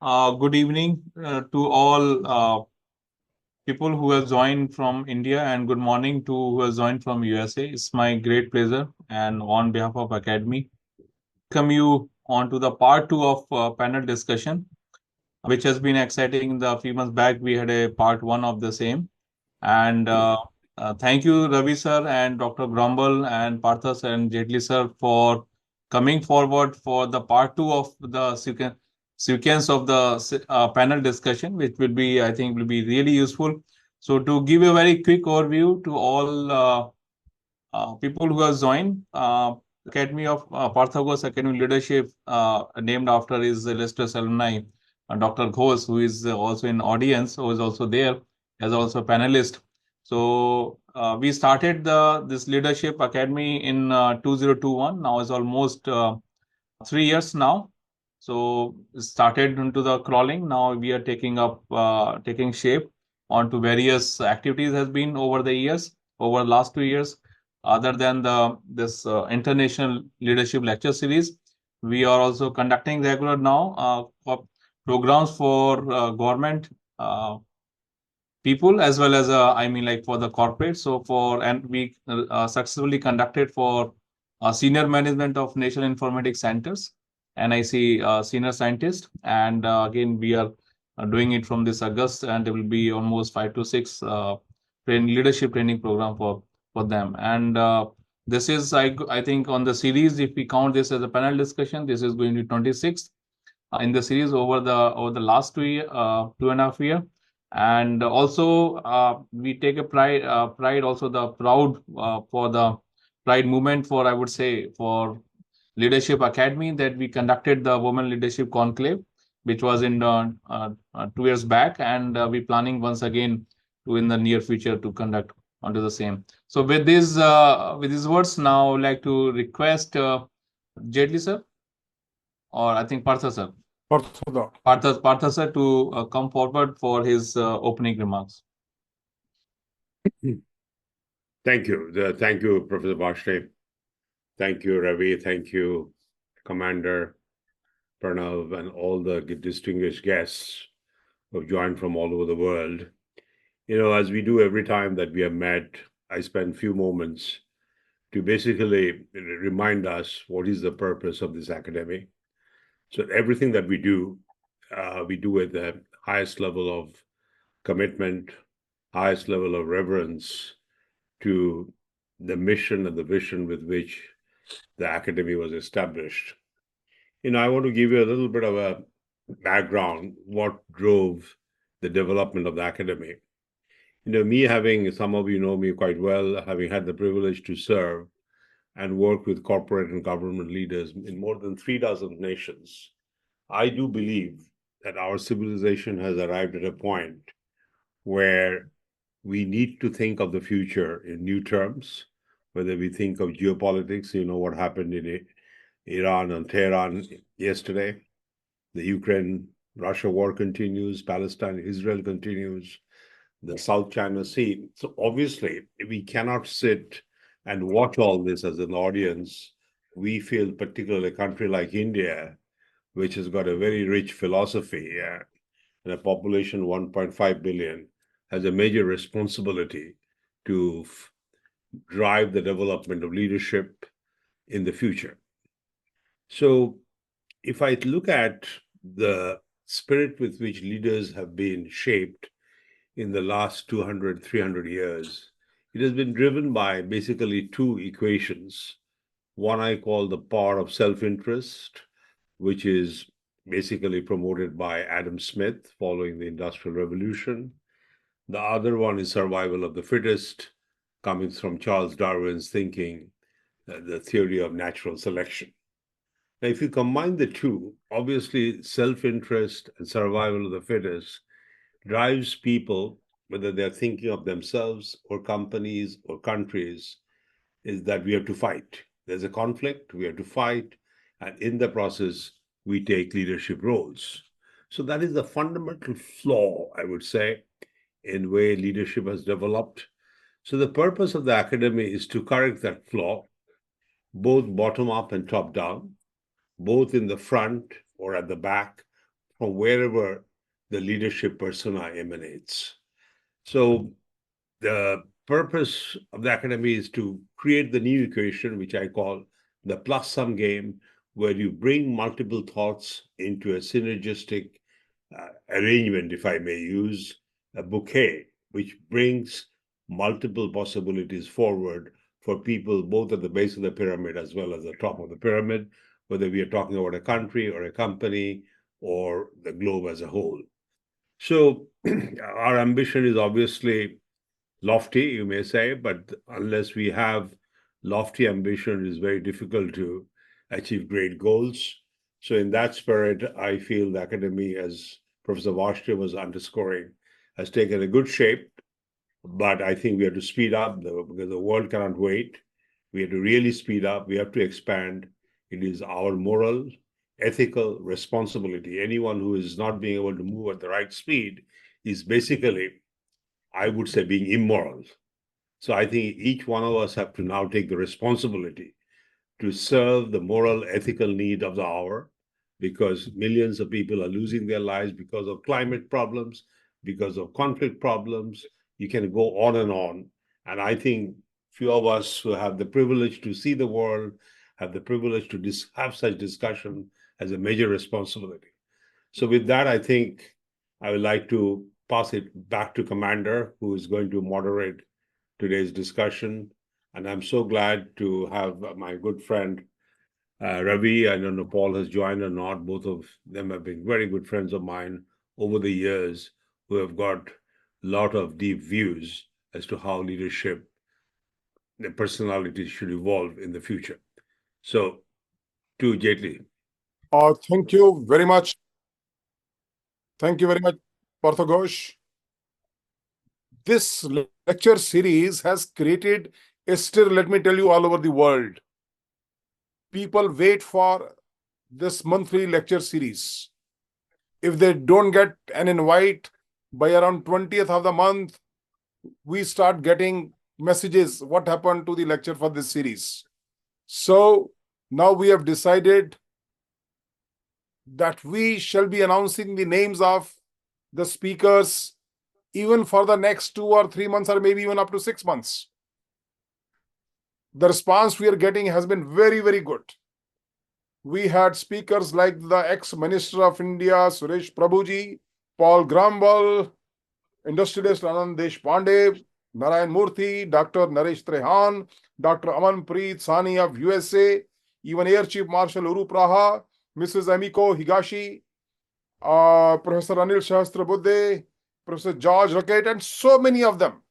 Good evening to all people who have joined from India, and good morning to who have joined from USA. It's my great pleasure, and on behalf of Academy, welcome you on to the part two of panel discussion, which has been exciting. The few months back, we had a part one of the same, and thank you, Ravi sir, and Dr. Grumble, and Partha sir, and Jetli sir for coming forward for the part two of the sequence of the panel discussion, which will be, I think, will be really useful. So, to give a very quick overview to all people who have joined, Academy of Partha Academy Leadership, named after his illustrious alumni, Dr. Ghosh, who is also in audience, who is also there as also a panelist. So we started this leadership academy in 2021. Now it's almost 3 years now. So it started into the crawling. Now we are taking shape onto various activities has been over the years, over the last 2 years. Other than the this international leadership lecture series, we are also conducting regular now programs for government people as well as I mean like for the corporate. So for and we successfully conducted for senior management of national informatics centers, NIC senior scientist, and again we are doing it from this August, and there will be almost 5 to 6 leadership training program for them. And this is I think on the series, if we count this as a panel discussion, this is going to be 26th in the series over the last 2 year 2.5 year. And also we take a pride also the proud for the pride movement for, I would say, for leadership academy, that we conducted the women leadership conclave, which was in 2 years back, and we planning once again to in the near future to conduct onto the same. So with these words, now I would like to request Jetli sir, or I think Partha sir, Partha. Partha sir to come forward for his opening remarks. Thank you. Thank you, Professor Bashre. Thank you, Ravi. Thank you, Commander Pranav, and all the distinguished guests who have joined from all over the world. As we do every time that we have met, I spend few moments to basically remind us what is the purpose of this academy. So everything that we do with the highest level of commitment, highest level of reverence to the mission and the vision with which the academy was established. I want to give you a little bit of a background, what drove the development of the academy. Me having, some of you know me quite well, having had the privilege to serve and work with corporate and government leaders in more than 36 nations, I do believe that our civilization has arrived at a point where we need to think of the future in new terms, whether we think of geopolitics, what happened in Iran and Tehran yesterday, the Ukraine-Russia war continues, Palestine-Israel continues, the South China Sea. So obviously, we cannot sit and watch all this as an audience. We feel, particularly a country like India, which has got a very rich philosophy and a population 1.5 billion, has a major responsibility to drive the development of leadership in the future. So if I look at the spirit with which leaders have been shaped in the last 200, 300 years, it has been driven by basically two equations. One I call the power of self-interest, which is basically promoted by Adam Smith following the Industrial Revolution. The other one is survival of the fittest, coming from Charles Darwin's thinking, the theory of natural selection. Now, if you combine the two, obviously self-interest and survival of the fittest drives people, whether they're thinking of themselves or companies or countries, is that we have to fight. There's a conflict, we have to fight, and in the process, we take leadership roles. So that is the fundamental flaw, I would say, in the way leadership has developed. So the purpose of the academy is to correct that flaw, both bottom up and top down, both in the front or at the back, from wherever the leadership persona emanates. So the purpose of the academy is to create the new equation, which I call the plus sum game, where you bring multiple thoughts into a synergistic arrangement, if I may use a bouquet, which brings multiple possibilities forward for people both at the base of the pyramid as well as the top of the pyramid, whether we are talking about a country or a company or the globe as a whole. So our ambition is obviously lofty, you may say, but unless we have lofty ambition, it is very difficult to achieve great goals. So in that spirit, I feel the academy, as Professor Vashti was underscoring, has taken a good shape, but I think we have to speed up because the world cannot wait. We have to really speed up. We have to expand. It is our moral, ethical responsibility. Anyone who is not being able to move at the right speed is basically, I would say, being immoral. So I think each one of us have to now take the responsibility to serve the moral, ethical need of the hour, because millions of people are losing their lives because of climate problems, because of conflict problems. You can go on and on. And I think few of us who have the privilege to see the world, have the privilege to have such discussion as a major responsibility. So with that, I think I would like to pass it back to Commander, who is going to moderate today's discussion. And I'm so glad to have my good friend Ravi. I don't know Paul has joined or not. Both of them have been very good friends of mine over the years who have got a lot of deep views as to how leadership, the personality should evolve in the future. So, to Jetli. Thank you very much. Thank you very much, Partha Ghosh. This lecture series has created a stir, let me tell you, all over the world. People wait for this monthly lecture series. If they don't get an invite by around 20th of the month, we start getting messages, what happened to the lecture for this series. So now we have decided that we shall be announcing the names of the speakers even for the next 2 or 3 months, or maybe even up to 6 months. The response we are getting has been very, very good. We had speakers like the ex-Minister of India, Suresh Prabhuji, Paul Grumble, industrialist Anand Deshpande, Narayan Murthy, Dr. Naresh Trehan, Dr. Amanpreet Sani of USA, even Air Chief Marshal Uru Praha, Mrs. Emiko Higashi, Professor Anil Shahastra Professor George Rocket, and so many of them.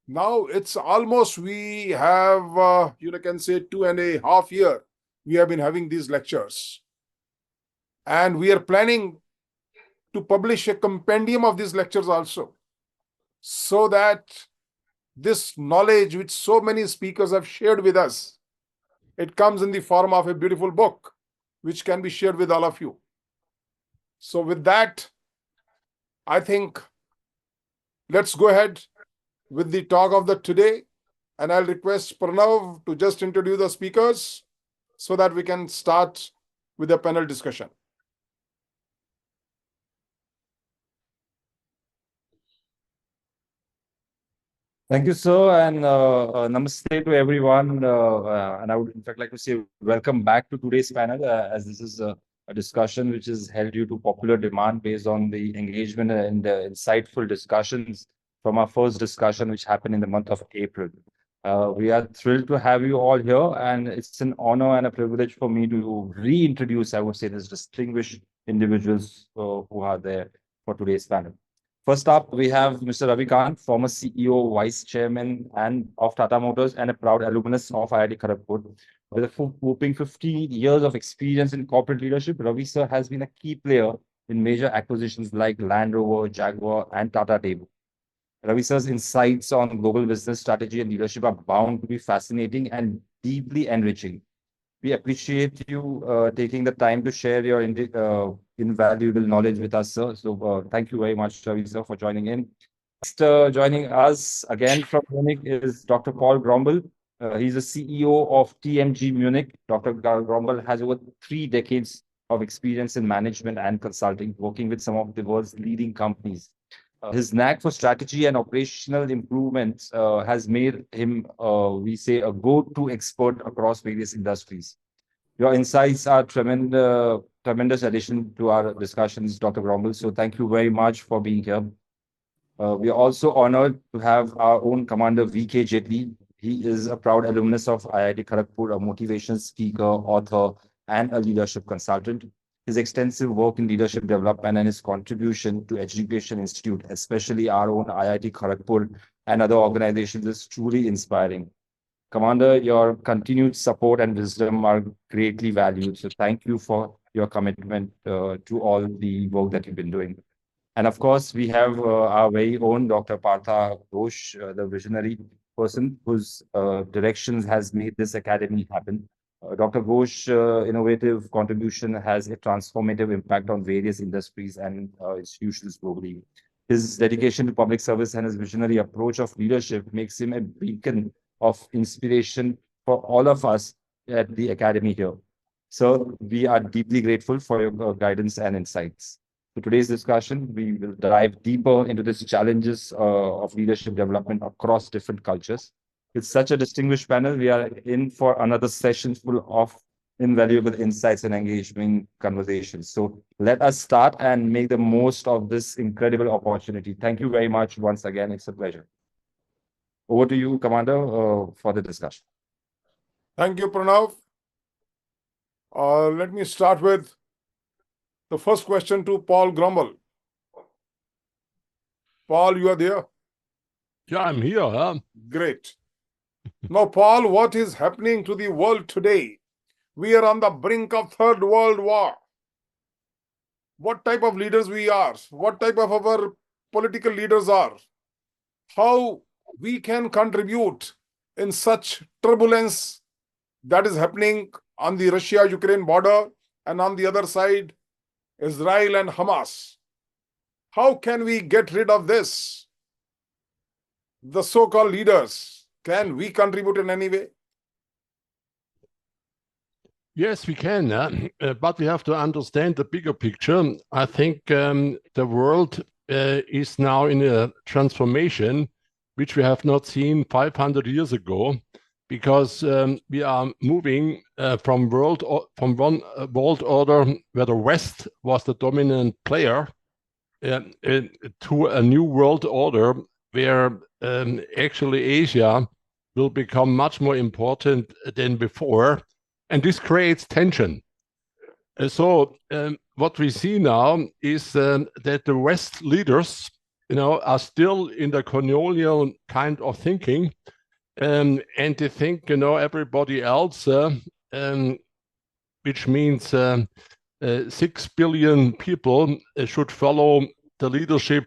Now it's almost, we have, you can say 2.5 years, we have been having these lectures. And we are planning to publish a compendium of these lectures also, so that this knowledge which so many speakers have shared with us, it comes in the form of a beautiful book, which can be shared with all of you. So with that, I think let's go ahead with the talk of the today, and I'll request Pranav to just introduce the speakers so that we can start with the panel discussion. Thank you, sir, and namaste to everyone. And I would, in fact, like to say welcome back to today's panel, as this is a discussion which is held due to popular demand based on the engagement and insightful discussions from our first discussion, which happened in the month of April. We are thrilled to have you all here, and it's an honor and a privilege for me to reintroduce, I would say, these distinguished individuals who are there for today's panel. First up, we have Mr. Ravi Kant, former CEO, Vice Chairman and of Tata Motors, and a proud alumnus of IIT Kharagpur. With a whopping 50 years of experience in corporate leadership, Ravi sir has been a key player in major acquisitions like Land Rover, Jaguar, and Tata Table. Ravi sir's insights on global business strategy and leadership are bound to be fascinating and deeply enriching. We appreciate you taking the time to share your invaluable knowledge with us, sir. So thank you very much, Ravi, sir, for joining in. Next, joining us again from Munich is Dr. Paul Grumble. He's the CEO of TMG Munich. Dr. Grumble has over 3 decades of experience in management and consulting, working with some of the world's leading companies. His knack for strategy and operational improvements has made him, we say, a go-to expert across various industries. Your insights are tremendous addition to our discussions, Dr. Grumble. So thank you very much for being here. We are also honored to have our own Commander V.K. Jetli. He is a proud alumnus of IIT Kharagpur, a motivation speaker, author, and a leadership consultant. His extensive work in leadership development and his contribution to Education Institute, especially our own IIT Kharagpur and other organizations, is truly inspiring. Commander, your continued support and wisdom are greatly valued. So thank you for your commitment to all the work that you've been doing. And of course, we have our very own Dr. Partha Ghosh, the visionary person whose directions has made this academy happen. Dr. Ghosh innovative contribution has a transformative impact on various industries and institutions globally. His dedication to public service and his visionary approach of leadership makes him a beacon of inspiration for all of us at the academy here. So we are deeply grateful for your guidance and insights. For today's discussion, we will dive deeper into the challenges of leadership development across different cultures. With such a distinguished panel, we are in for another session full of invaluable insights and engaging conversations. So let us start and make the most of this incredible opportunity. Thank you very much once again. It's a pleasure. Over to you, Commander, for the discussion. Thank you, Pranav. Let me start with the first question to Paul Grumble. Paul, you are there? Yeah, I'm here. Huh? Great. Now, Paul, what is happening to the world today? We are on the brink of Third World War. What type of leaders we are? What type of our political leaders are? How we can contribute in such turbulence that is happening on the Russia-Ukraine border and on the other side, Israel and Hamas. How can we get rid of this? The so-called leaders, can we contribute in any way? Yes, we can, but we have to understand the bigger picture. I think the world is now in a transformation which we have not seen 500 years ago, because we are moving from one world order where the West was the dominant player to a new world order where actually Asia will become much more important than before, and this creates tension. So what we see now is that the West leaders, are still in the colonial kind of thinking, and they think, everybody else, which means 6 billion people should follow the leadership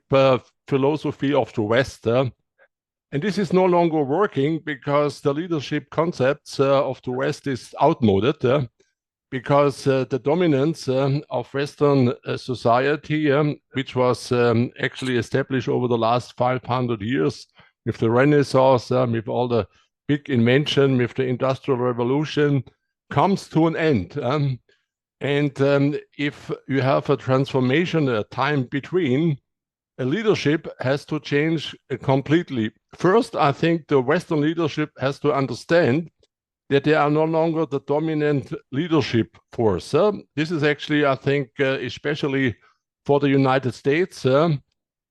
philosophy of the West. And this is no longer working because the leadership concepts of the West is outmoded, because the dominance of Western society, which was actually established over the last 500 years with the Renaissance, with all the big invention, with the Industrial Revolution, comes to an end. And if you have a transformation, a time between, leadership has to change completely. First, I think the Western leadership has to understand that they are no longer the dominant leadership force. This is actually, I think, especially for the United States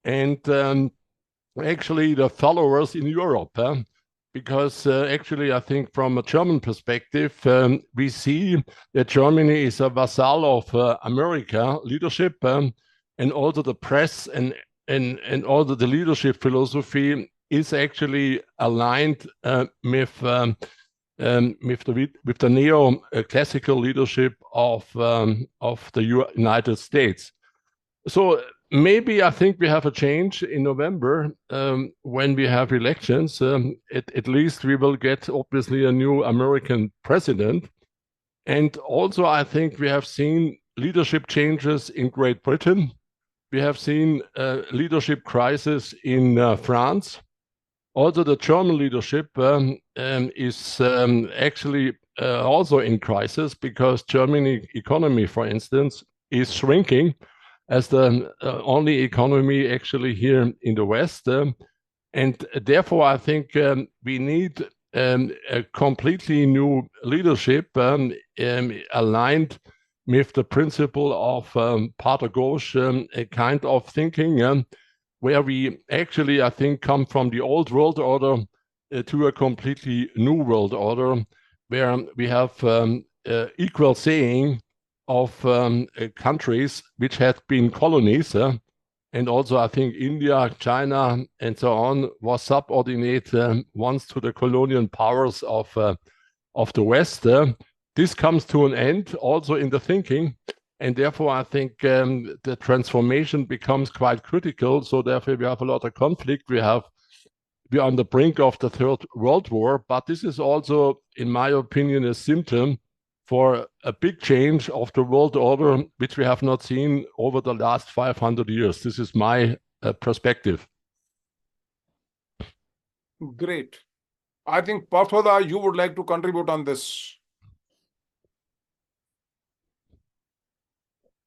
and actually the followers in Europe. Because actually, I think from a German perspective, we see that Germany is a vassal of America leadership, and also the press and all the leadership philosophy is actually aligned with the neo-classical leadership of the United States. So maybe I think we have a change in November when we have elections. At least we will get obviously a new American president. And also I think we have seen leadership changes in Great Britain. We have seen leadership crisis in France. Also, the German leadership is actually also in crisis because Germany economy, for instance, is shrinking as the only economy actually here in the West. And therefore, I think we need a completely new leadership aligned with the principle of Partha Ghosh, a kind of thinking where we actually, I think, come from the old world order to a completely new world order, where we have equal saying of countries which had been colonies. And also, I think India, China, and so on was subordinate once to the colonial powers of the West. This comes to an end also in the thinking. And therefore, I think the transformation becomes quite critical. So therefore, we have a lot of conflict. We're on the brink of the Third World War. But this is also, in my opinion, a symptom for a big change of the world order, which we have not seen over the last 500 years. This is my perspective. Great. I think, Partha, you would like to contribute on this.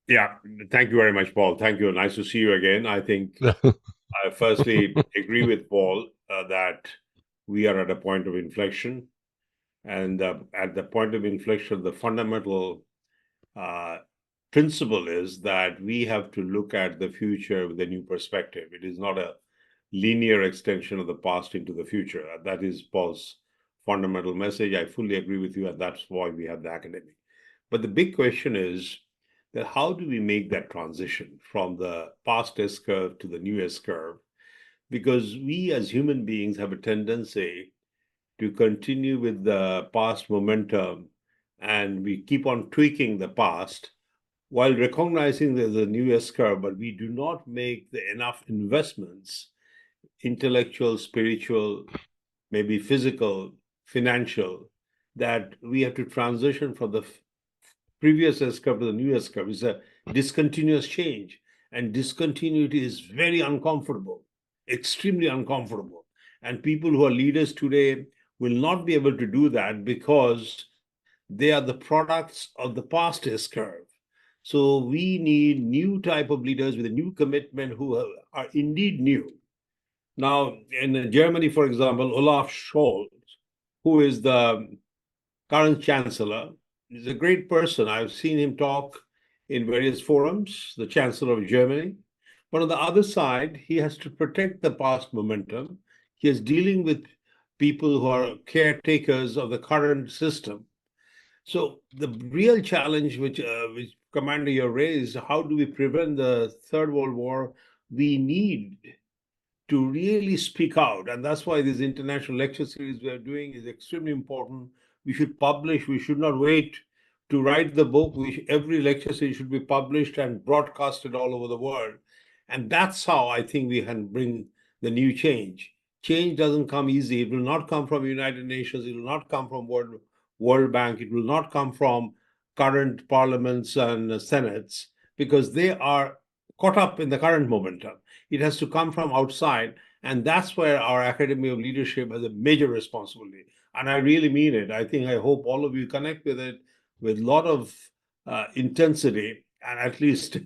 Yeah, thank you very much, Paul. Thank you. Nice to see you again. I think I firstly agree with Paul that we are at a point of inflection. And at the point of inflection, the fundamental principle is that we have to look at the future with a new perspective. It is not a linear extension of the past into the future. That is Paul's fundamental message. I fully agree with you, and that's why we have the academy. But the big question is that how do we make that transition from the past S-curve to the new S-curve? Because we as human beings have a tendency to continue with the past momentum, and we keep on tweaking the past while recognizing there's a new S-curve, but we do not make enough investments, intellectual, spiritual, maybe physical, financial, that we have to transition from the previous S-curve to the new S-curve. It's a discontinuous change, and discontinuity is very uncomfortable, extremely uncomfortable. And people who are leaders today will not be able to do that because they are the products of the past S-curve. So we need new type of leaders with a new commitment who are indeed new. Now, in Germany, for example, Olaf Scholz, who is the current chancellor, is a great person. I've seen him talk in various forums, the chancellor of Germany. But on the other side, he has to protect the past momentum. He is dealing with people who are caretakers of the current system. So the real challenge which Commander you raised, how do we prevent the Third World War? We need to really speak out. And that's why this international lecture series we are doing is extremely important. We should publish. We should not wait to write the book. Every lecture series should be published and broadcasted all over the world. And that's how I think we can bring the new change. Change doesn't come easy. It will not come from United Nations. It will not come from World Bank. It will not come from current parliaments and senates, because they are caught up in the current momentum. It has to come from outside. And that's where our Academy of Leadership has a major responsibility. And I really mean it. I hope all of you connect with it with a lot of intensity. And at least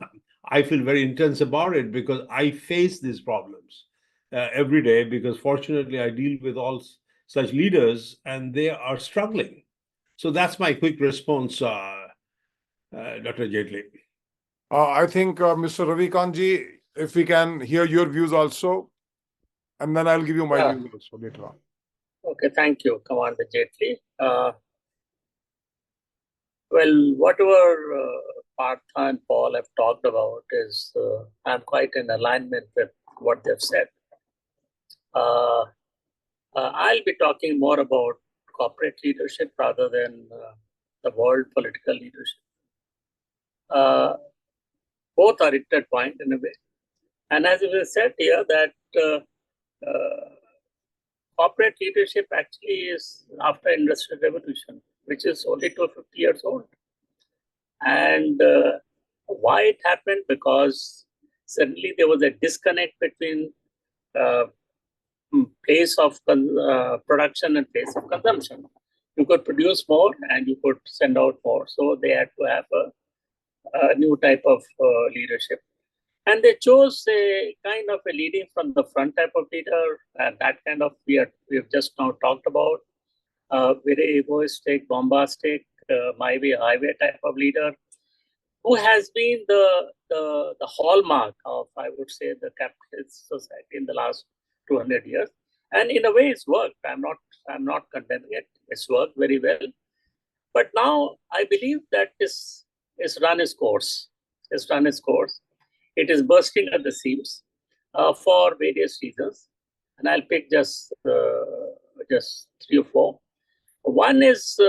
I feel very intense about it because I face these problems every day, because fortunately I deal with all such leaders and they are struggling. So that's my quick response, Dr. Jaitley. I think, Mr. Ravikantji, if we can hear your views also, and then I'll give you my views also later on. Okay, thank you, Commander Jaitley. Well, whatever Partha and Paul have talked about is, I'm quite in alignment with what they've said. I'll be talking more about corporate leadership rather than the world political leadership. Both are intertwined in a way. And as it was said here, that corporate leadership actually is after Industrial Revolution, which is only 250 years old. And why it happened? Because suddenly there was a disconnect between place of production and place of consumption. You could produce more and you could send out more. So they had to have a new type of leadership. And they chose a kind of a leading from the front type of leader, and that kind of we have just now talked about. Very egoistic, bombastic, my way, highway type of leader, who has been the hallmark of, I would say, the capitalist society in the last 200 years. And in a way, it's worked. I'm not condemning it. It's worked very well. But now I believe that this is run its course. It's run its course. It is bursting at the seams for various reasons, and I'll pick just 3 or 4. One is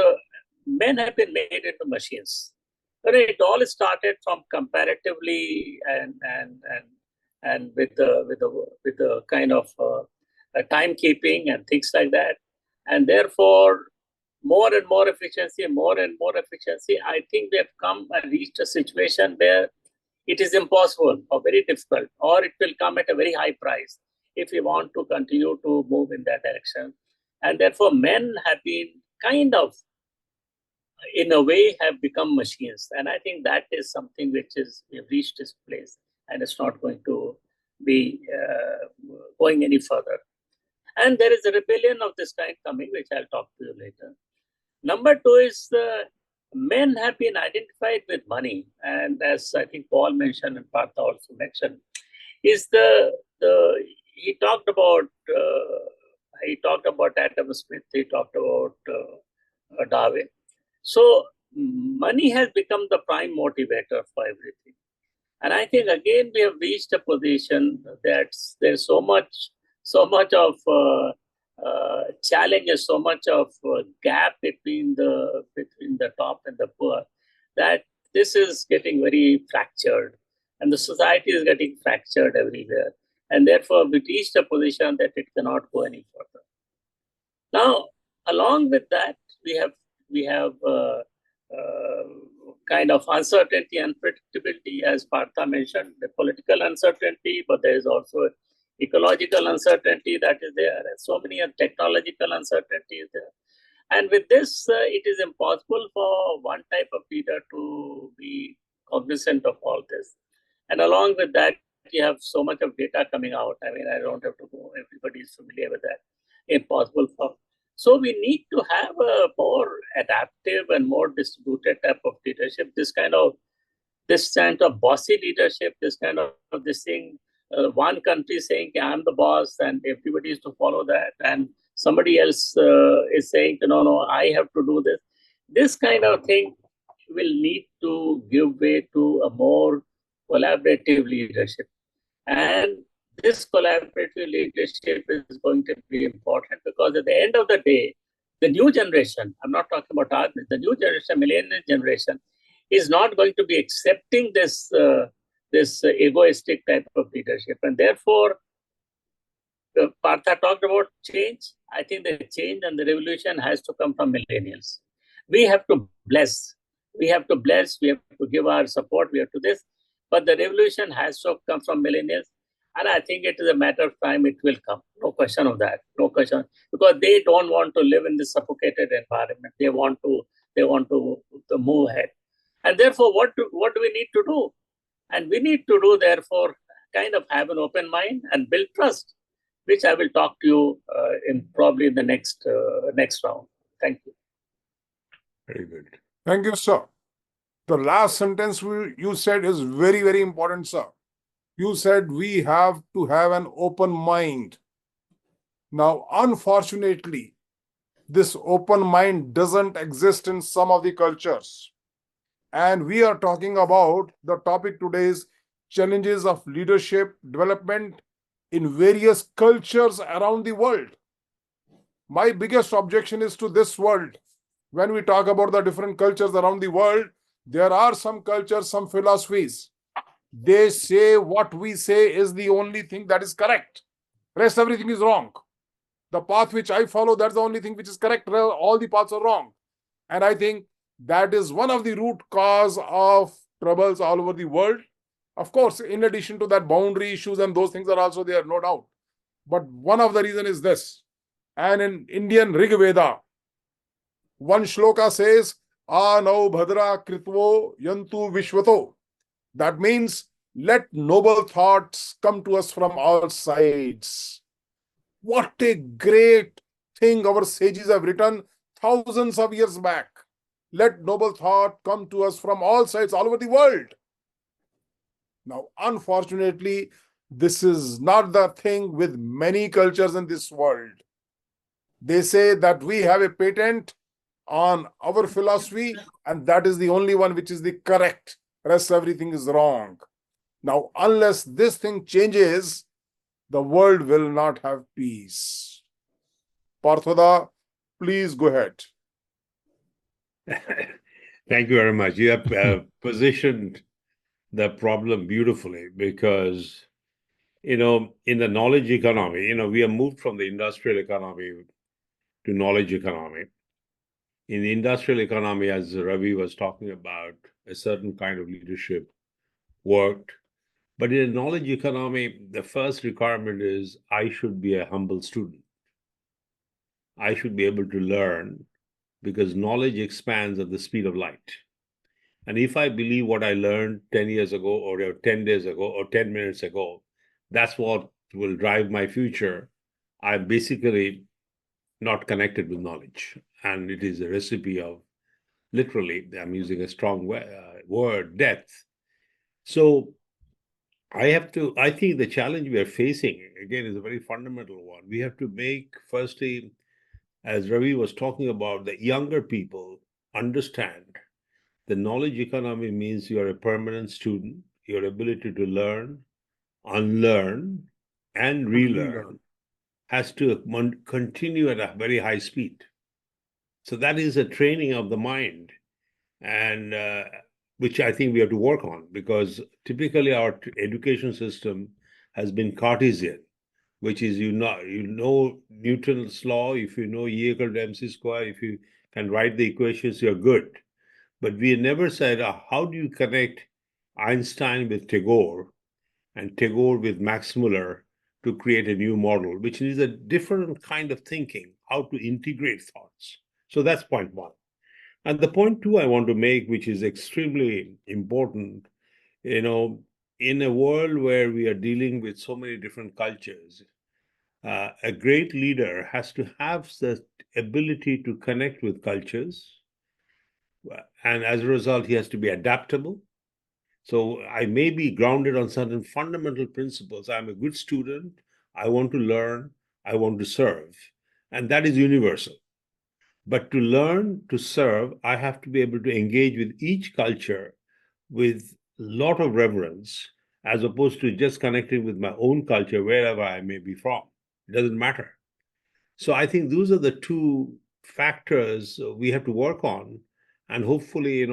men have been made into machines. It all started from comparatively and with the kind of timekeeping and things like that, and therefore more and more efficiency. I think we have come and reached a situation where it is impossible or very difficult, or it will come at a very high price if we want to continue to move in that direction. And therefore, men have been kind of, in a way, have become machines. And I think that is something which is, we have reached this place and it's not going to be going any further. And there is a rebellion of this kind coming, which I'll talk to you later. Number 2 is men have been identified with money. And as I think Paul mentioned and Partha also mentioned, is he talked about Adam Smith, he talked about Darwin. So money has become the prime motivator for everything. And I think again we have reached a position that there's so much of challenges, so much of gap between the top and the poor, that this is getting very fractured, and the society is getting fractured everywhere. And therefore, we reached a position that it cannot go any further. Now, along with that, we have kind of uncertainty and unpredictability, as Partha mentioned, the political uncertainty, but there is also ecological uncertainty that is there, and so many technological uncertainties there. And with this, it is impossible for one type of leader to be cognizant of all this. And along with that, you have so much of data coming out. I mean, I don't have to go, everybody is familiar with that. Impossible for. So we need to have a more adaptive and more distributed type of leadership. This kind of bossy leadership, this kind of this thing. One country saying, I'm the boss and everybody is to follow that. And somebody else is saying, no, I have to do this. This kind of thing will need to give way to a more collaborative leadership. And this collaborative leadership is going to be important, because at the end of the day, the new generation, I'm not talking about our, the new generation, millennial generation, is not going to be accepting this egoistic type of leadership. And therefore, Partha talked about change. I think the change and the revolution has to come from millennials. We have to bless. We have to give our support, we have to this. But the revolution has to come from millennials. And I think it is a matter of time it will come. No question of that. No question. Because they don't want to live in this suffocated environment. They want to move ahead. And therefore, what do we need to do? And we need to do, therefore, kind of have an open mind and build trust, which I will talk to you probably in the next round. Thank you. Very good. Thank you, sir. The last sentence you said is very, very important, sir. You said we have to have an open mind. Now, unfortunately, this open mind doesn't exist in some of the cultures. And we are talking about, the topic today is challenges of leadership development in various cultures around the world. My biggest objection is to this world. When we talk about the different cultures around the world, there are some cultures, some philosophies. They say what we say is the only thing that is correct. Rest everything is wrong. The path which I follow, that's the only thing which is correct. All the paths are wrong. And I think that is one of the root cause of troubles all over the world. Of course, in addition to that, boundary issues and those things are also there, no doubt. But one of the reasons is this. And in Indian Rig Veda, One shloka says, Anau Bhadra Kritvo Yantu Vishwato. That means, let noble thoughts come to us from all sides. What a great thing our sages have written thousands of years back. Let noble thought come to us from all sides, all over the world. Now, unfortunately, this is not the thing with many cultures in this world. They say that we have a patent on our philosophy, and that is the only one which is the correct. Rest everything is wrong. Now, unless this thing changes, the world will not have peace. Partha, please go ahead. Thank you very much. You have positioned the problem beautifully because, in the knowledge economy, we have moved from the industrial economy to knowledge economy. In the industrial economy, as Ravi was talking about, a certain kind of leadership worked. But in a knowledge economy, the first requirement is I should be a humble student. I should be able to learn because knowledge expands at the speed of light. And if I believe what I learned 10 years ago or 10 days ago or 10 minutes ago, that's what will drive my future, I'm basically not connected with knowledge. And it is a recipe of, literally, I'm using a strong word, death. So I think the challenge we are facing, again, is a very fundamental one. We have to make, firstly, as Ravi was talking about, the younger people understand the knowledge economy means you are a permanent student, your ability to learn, unlearn, and relearn has to continue at a very high speed. So that is a training of the mind, and which I think we have to work on, because typically our education system has been Cartesian, which is you know Newton's law. If you know E equal to mc square, if you can write the equations, you're good. But we never said, how do you connect Einstein with Tagore and Tagore with Max Muller to create a new model, which is a different kind of thinking, how to integrate thoughts. So that's point one. And the point two I want to make, which is extremely important, in a world where we are dealing with so many different cultures, a great leader has to have the ability to connect with cultures. And as a result, he has to be adaptable. So I may be grounded on certain fundamental principles. I'm a good student. I want to learn. I want to serve. And that is universal. But to learn, to serve, I have to be able to engage with each culture with a lot of reverence, as opposed to just connecting with my own culture wherever I may be from. It doesn't matter. So I think those are the two factors we have to work on. And hopefully,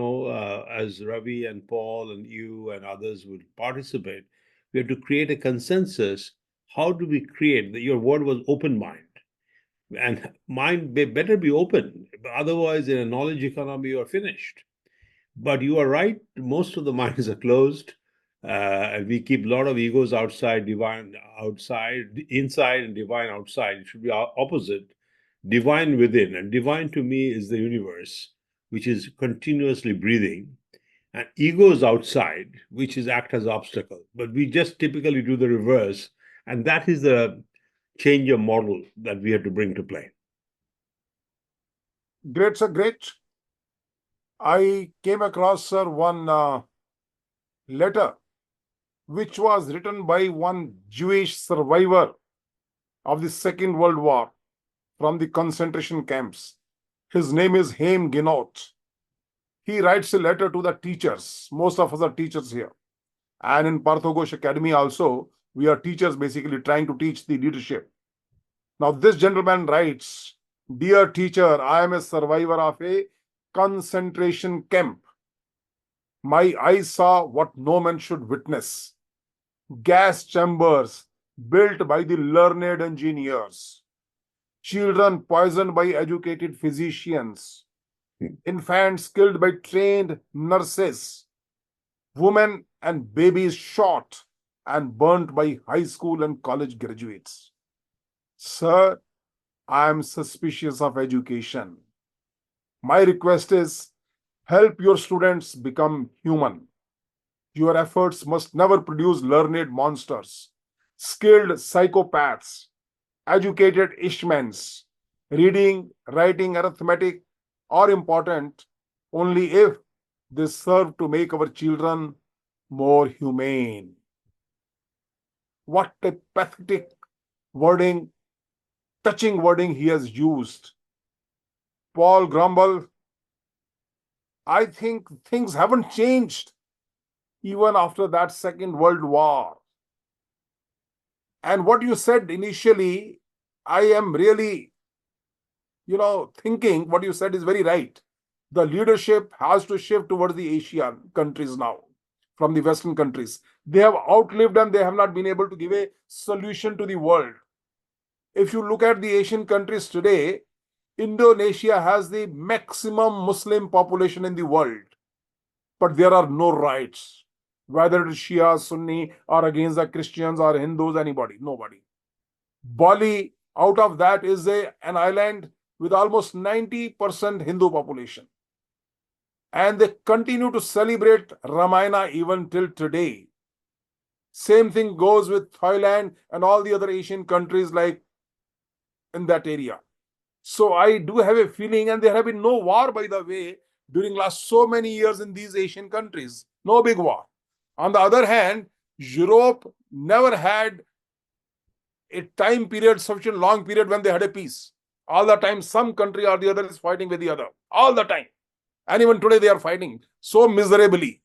as Ravi and Paul and you and others would participate, we have to create a consensus. How do we create? Your word was open mind. And mind better be open. Otherwise, in a knowledge economy, you're finished. But you are right, most of the minds are closed. And we keep a lot of egos outside, divine outside, inside, and divine outside. It should be opposite, divine within. And divine to me is the universe, which is continuously breathing. And egos outside, which is act as obstacle. But we just typically do the reverse. And that is the change of model that we have to bring to play. Great, sir, great. I came across, sir, one letter which was written by one Jewish survivor of the Second World War from the concentration camps. His name is Haim Ginot. He writes a letter to the teachers. Most of us are teachers here. And in Partha Ghosh Academy also, we are teachers basically trying to teach the leadership. Now, this gentleman writes, "Dear teacher, I am a survivor of a concentration camp. My eyes saw what no man should witness. Gas chambers built by the learned engineers. Children poisoned by educated physicians. Infants killed by trained nurses. Women and babies shot and burnt by high school and college graduates. Sir, I am suspicious of education. My request is help your students become human. Your efforts must never produce learned monsters, skilled psychopaths, educated Ishmans. Reading, writing, arithmetic are important only if they serve to make our children more humane. What a pathetic wording, touching wording he has used. Paul Grumble, I think things haven't changed even after that Second World War. And what you said initially, I am really, thinking what you said is very right. The leadership has to shift towards the Asian countries now, from the Western countries. They have outlived and they have not been able to give a solution to the world. If you look at the Asian countries today, Indonesia has the maximum Muslim population in the world, but there are no rights, whether it is Shia, Sunni, or against the Christians or Hindus, anybody, nobody. Bali, out of that, is an island with almost 90% Hindu population. And they continue to celebrate Ramayana even till today. Same thing goes with Thailand and all the other Asian countries like in that area. So I do have a feeling, and there have been no war, by the way, during last so many years in these Asian countries. No big war. On the other hand, Europe never had a time period, such a long period when they had a peace. All the time, some country or the other is fighting with the other. All the time. And even today, they are fighting so miserably.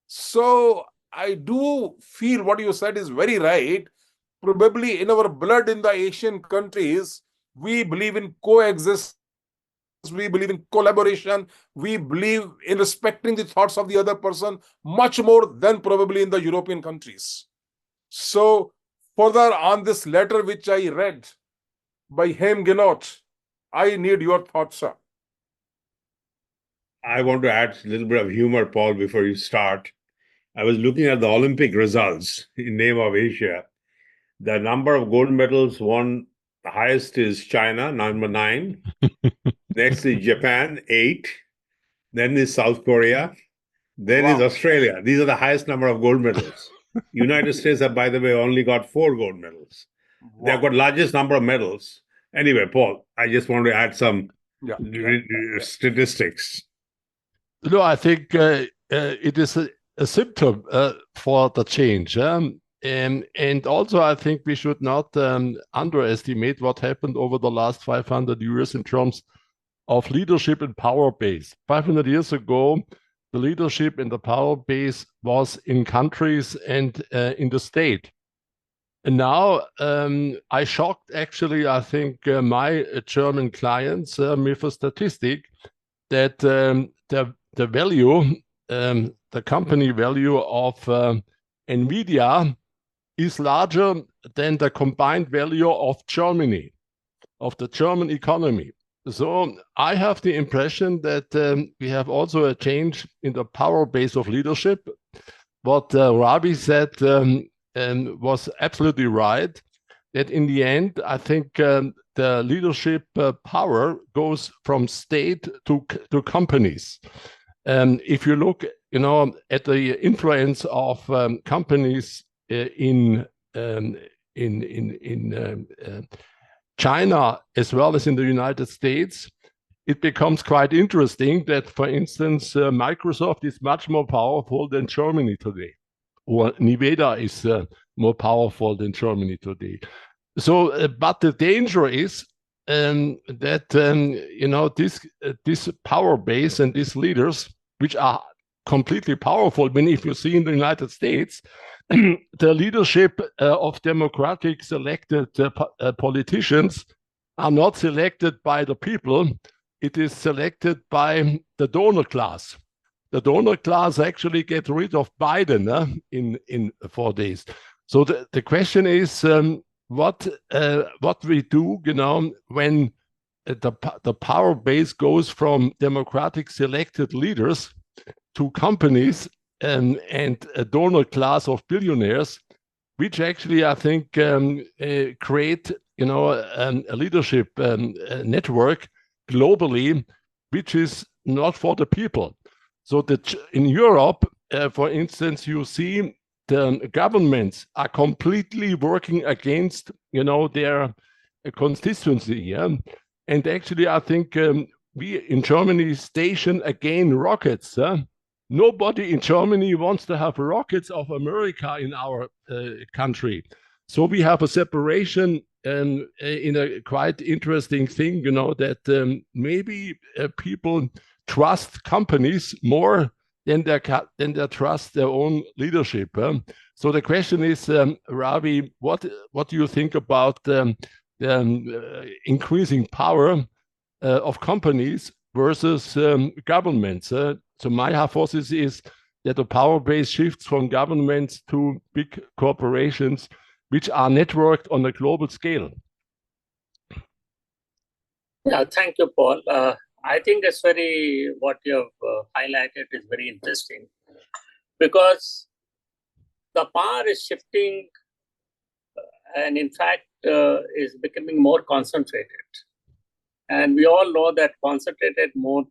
So I do feel what you said is very right. Probably in our blood in the Asian countries, we believe in coexistence, we believe in collaboration, we believe in respecting the thoughts of the other person much more than probably in the European countries. So further on this letter which I read by Hem Ginot, I need your thoughts, sir. I want to add a little bit of humor, Paul, before you start. I was looking at the Olympic results in name of Asia. The number of gold medals won, the highest is China, number 9. Next is Japan, 8. Then is South Korea. Then is Australia. These are the highest number of gold medals. United States have, by the way, only got 4 gold medals. They've got largest number of medals. Anyway, Paul, I just want to add some statistics. No, I think it is a symptom for the change. And also, I think we should not underestimate what happened over the last 500 years in terms of leadership and power base. 500 years ago, the leadership and the power base was in countries and in the state. And now I shocked, actually, I think, my German clients with a statistic that the value, the company value of NVIDIA is larger than the combined value of Germany, of the German economy. So I have the impression that we have also a change in the power base of leadership. What Ravi said was absolutely right, that in the end, I think the leadership power goes from state to companies. If you look, at the influence of companies in China as well as in the United States, it becomes quite interesting that, for instance, Microsoft is much more powerful than Germany today, or Nvidia is more powerful than Germany today. So, but the danger is that this power base and these leaders, which are completely powerful. I mean, if you see in the United States, the leadership of democratic selected politicians are not selected by the people. It is selected by the donor class. The donor class actually get rid of Biden in 4 days. So the question is what we do, when the power base goes from democratic selected leaders to companies and a donor class of billionaires, which actually, I think, create, a leadership network globally, which is not for the people. So that in Europe, for instance, you see the governments are completely working against, their constituency. Yeah? And actually, I think we in Germany station again rockets. Nobody in Germany wants to have rockets of America in our country. So we have a separation in a quite interesting thing, that maybe people trust companies more than they trust their own leadership. So the question is, Ravi, what do you think about the increasing power of companies versus governments? So my hypothesis is that the power base shifts from governments to big corporations, which are networked on a global scale. Yeah, thank you, Paul. I think that's what you have highlighted is very interesting, because the power is shifting and in fact is becoming more concentrated. And we all know that concentrated more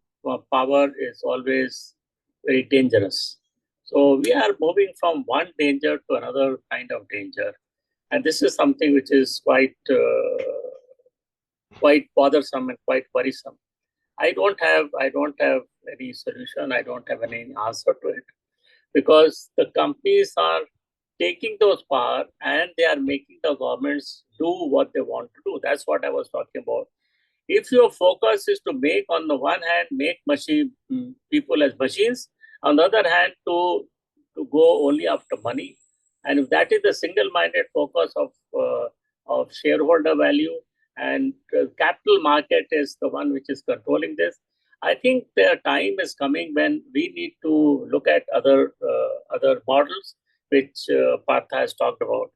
power is always very dangerous. So we are moving from one danger to another kind of danger. And this is something which is quite bothersome and quite worrisome. I don't have any solution. I don't have any answer to it, because the companies are taking those power and they are making the governments do what they want to do. That's what I was talking about. If your focus is to make, on the one hand, make people as machines, on the other hand, to go only after money, and if that is the single-minded focus of shareholder value, and capital market is the one which is controlling this, I think the time is coming when we need to look at other models, which Partha has talked about,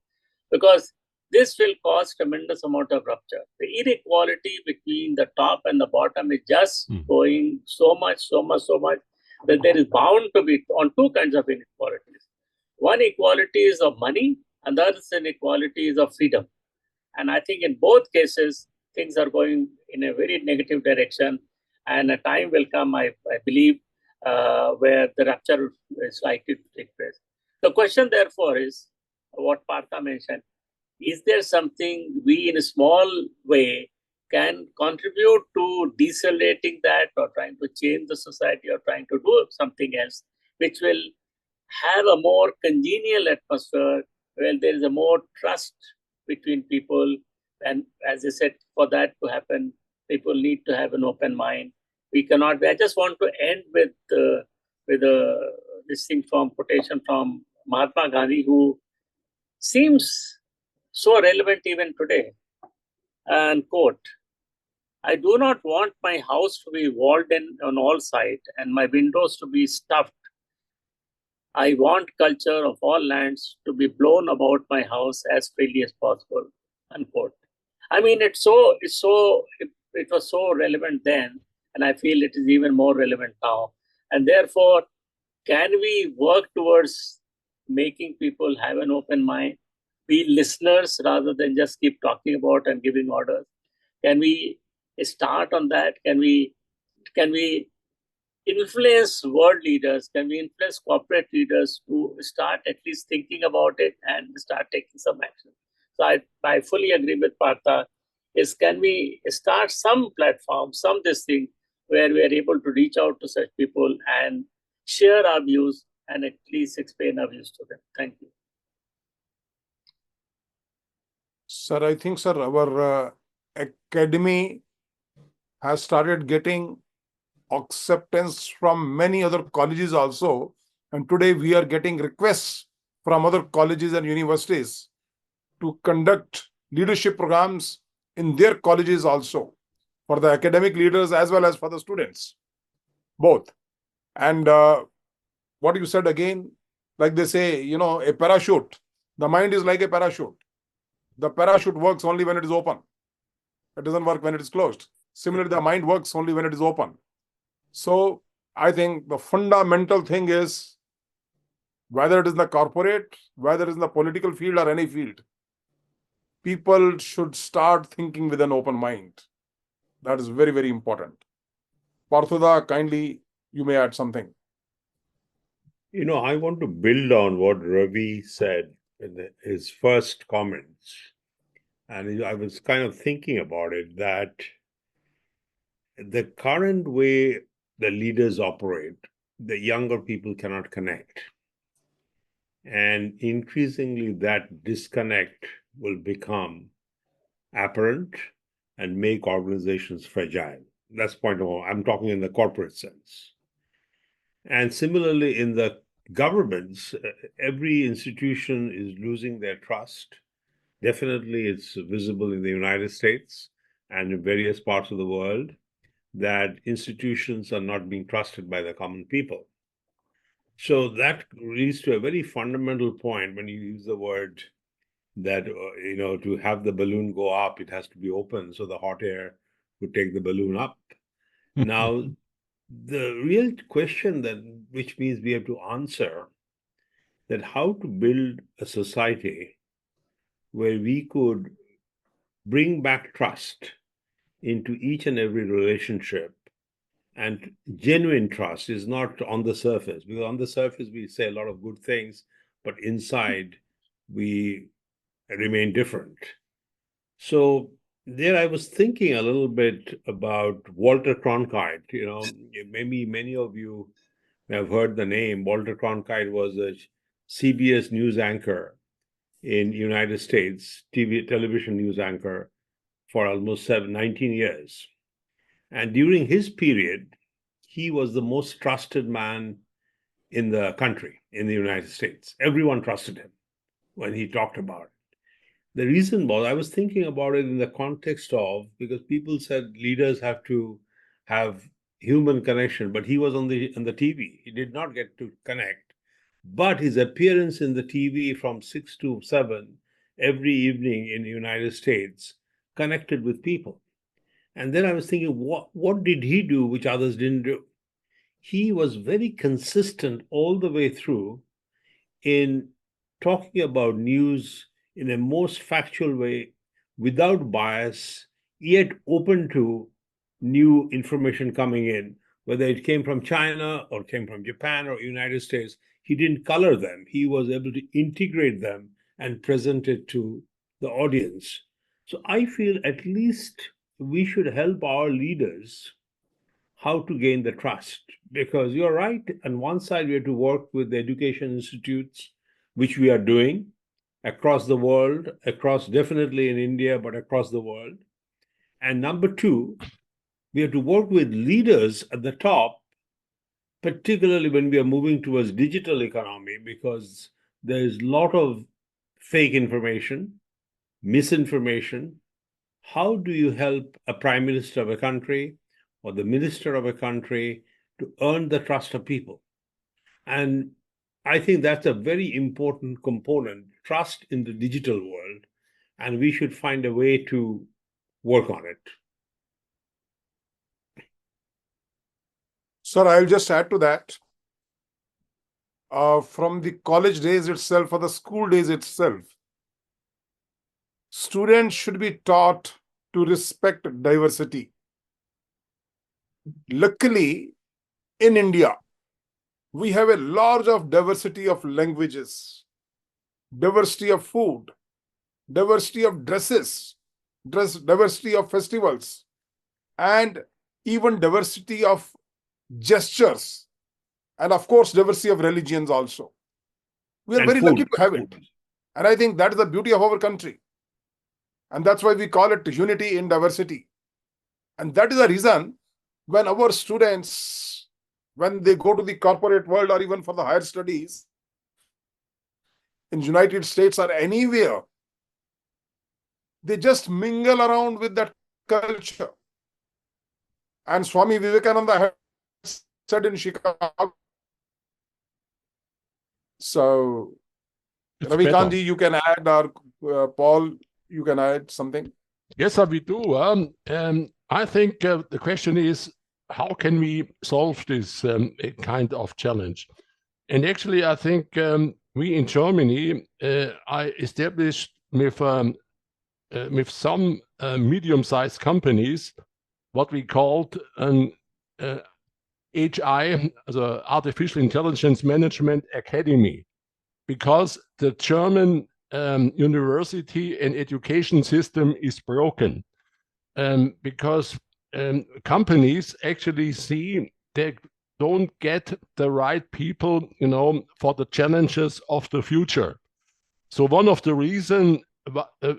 because this will cause tremendous amount of rupture. The inequality between the top and the bottom is just going so much, that there is bound to be on two kinds of inequalities. One equality is of money, and the other inequality is of freedom. And I think in both cases, things are going in a very negative direction. And a time will come, I believe, where the rupture is likely to take place. The question, therefore, is what Partha mentioned. Is there something we in a small way can contribute to decelerating that, or trying to change the society, or trying to do something else which will have a more congenial atmosphere, where there is a more trust between people? And as I said, for that to happen, people need to have an open mind. We cannot. I just want to end with this thing from quotation from Mahatma Gandhi, who seems so relevant even today. And quote, "I do not want my house to be walled in on all sides and my windows to be stuffed. I want culture of all lands to be blown about my house as freely as possible." Unquote. I mean, it was so relevant then, and I feel it is even more relevant now. And therefore, can we work towards making people have an open mind, be listeners rather than just keep talking about and giving orders? Can we start on that? Can we influence world leaders? Can we influence corporate leaders to start at least thinking about it and start taking some action? So I fully agree with Partha. Can we start some platform, this thing, where we are able to reach out to such people and share our views and at least explain our views to them? Thank you. Sir, I think, sir, our academy has started getting acceptance from many other colleges also. And today we are getting requests from other colleges and universities to conduct leadership programs in their colleges also, for the academic leaders as well as for the students, both. And what you said again, like they say, a parachute. The mind is like a parachute. The parachute works only when it is open. It doesn't work when it is closed. Similarly, the mind works only when it is open. So I think the fundamental thing is, whether it is in the corporate, whether it is in the political field or any field, people should start thinking with an open mind. That is very, very important. Partha, kindly, you may add something. I want to build on what Ravi said in his first comments. And I was kind of thinking about it, that the current way the leaders operate, the younger people cannot connect. And increasingly, that disconnect will become apparent and make organizations fragile. That's point number one. I'm talking in the corporate sense. And similarly, in the governments, every institution is losing their trust. Definitely, it's visible in the United States and in various parts of the world that institutions are not being trusted by the common people. So that leads to a very fundamental point when you use the word that, to have the balloon go up, it has to be open so the hot air would take the balloon up. Now, the real question which means we have to answer, that how to build a society where we could bring back trust into each and every relationship. And genuine trust is not on the surface, because on the surface we say a lot of good things, but inside we remain different. So there I was thinking a little bit about Walter Cronkite. Maybe many of you have heard the name. Walter Cronkite was a CBS news anchor in United States, television news anchor for almost 19 years. And during his period, he was the most trusted man in the country, in the United States. Everyone trusted him when he talked about it. The reason was, I was thinking about it in the context of, because people said leaders have to have human connection, but he was on the TV. He did not get to connect. But his appearance in the TV from 6 to 7 every evening in the United States connected with people. And then I was thinking, what did he do which others didn't do? He was very consistent all the way through in talking about news in a most factual way, without bias, yet open to new information coming in, whether it came from China or came from Japan or United States. He didn't color them. He was able to integrate them and present it to the audience. So I feel at least we should help our leaders how to gain the trust, because you're right. On one side, we have to work with the education institutes, which we are doing across the world, definitely in India, but across the world. And number two, we have to work with leaders at the top, particularly when we are moving towards digital economy, because there's a lot of fake information, misinformation. How do you help a prime minister of a country or the minister of a country to earn the trust of people? And I think that's a very important component, trust in the digital world, and we should find a way to work on it. Sir, I'll just add to that. From the college days itself or the school days itself, students should be taught to respect diversity. Luckily, in India, we have a large of diversity of languages, diversity of food, diversity of dresses, diversity of festivals, and even diversity of gestures, and of course, diversity of religions also. We are very lucky to have it. And I think that is the beauty of our country. And that's why we call it unity in diversity. And that is the reason when our students, when they go to the corporate world or even for the higher studies in United States or anywhere, they just mingle around with that culture. And Swami Vivekananda said in Chicago. So, Ravi Kanji, you can add, or Paul, you can add something. Yes, we do. I think the question is, how can we solve this kind of challenge? And actually, I think we in Germany, I established with some medium-sized companies what we called an HI, the Artificial Intelligence Management Academy, because the German university and education system is broken. Because companies actually see they don't get the right people, for the challenges of the future. So one of the reasons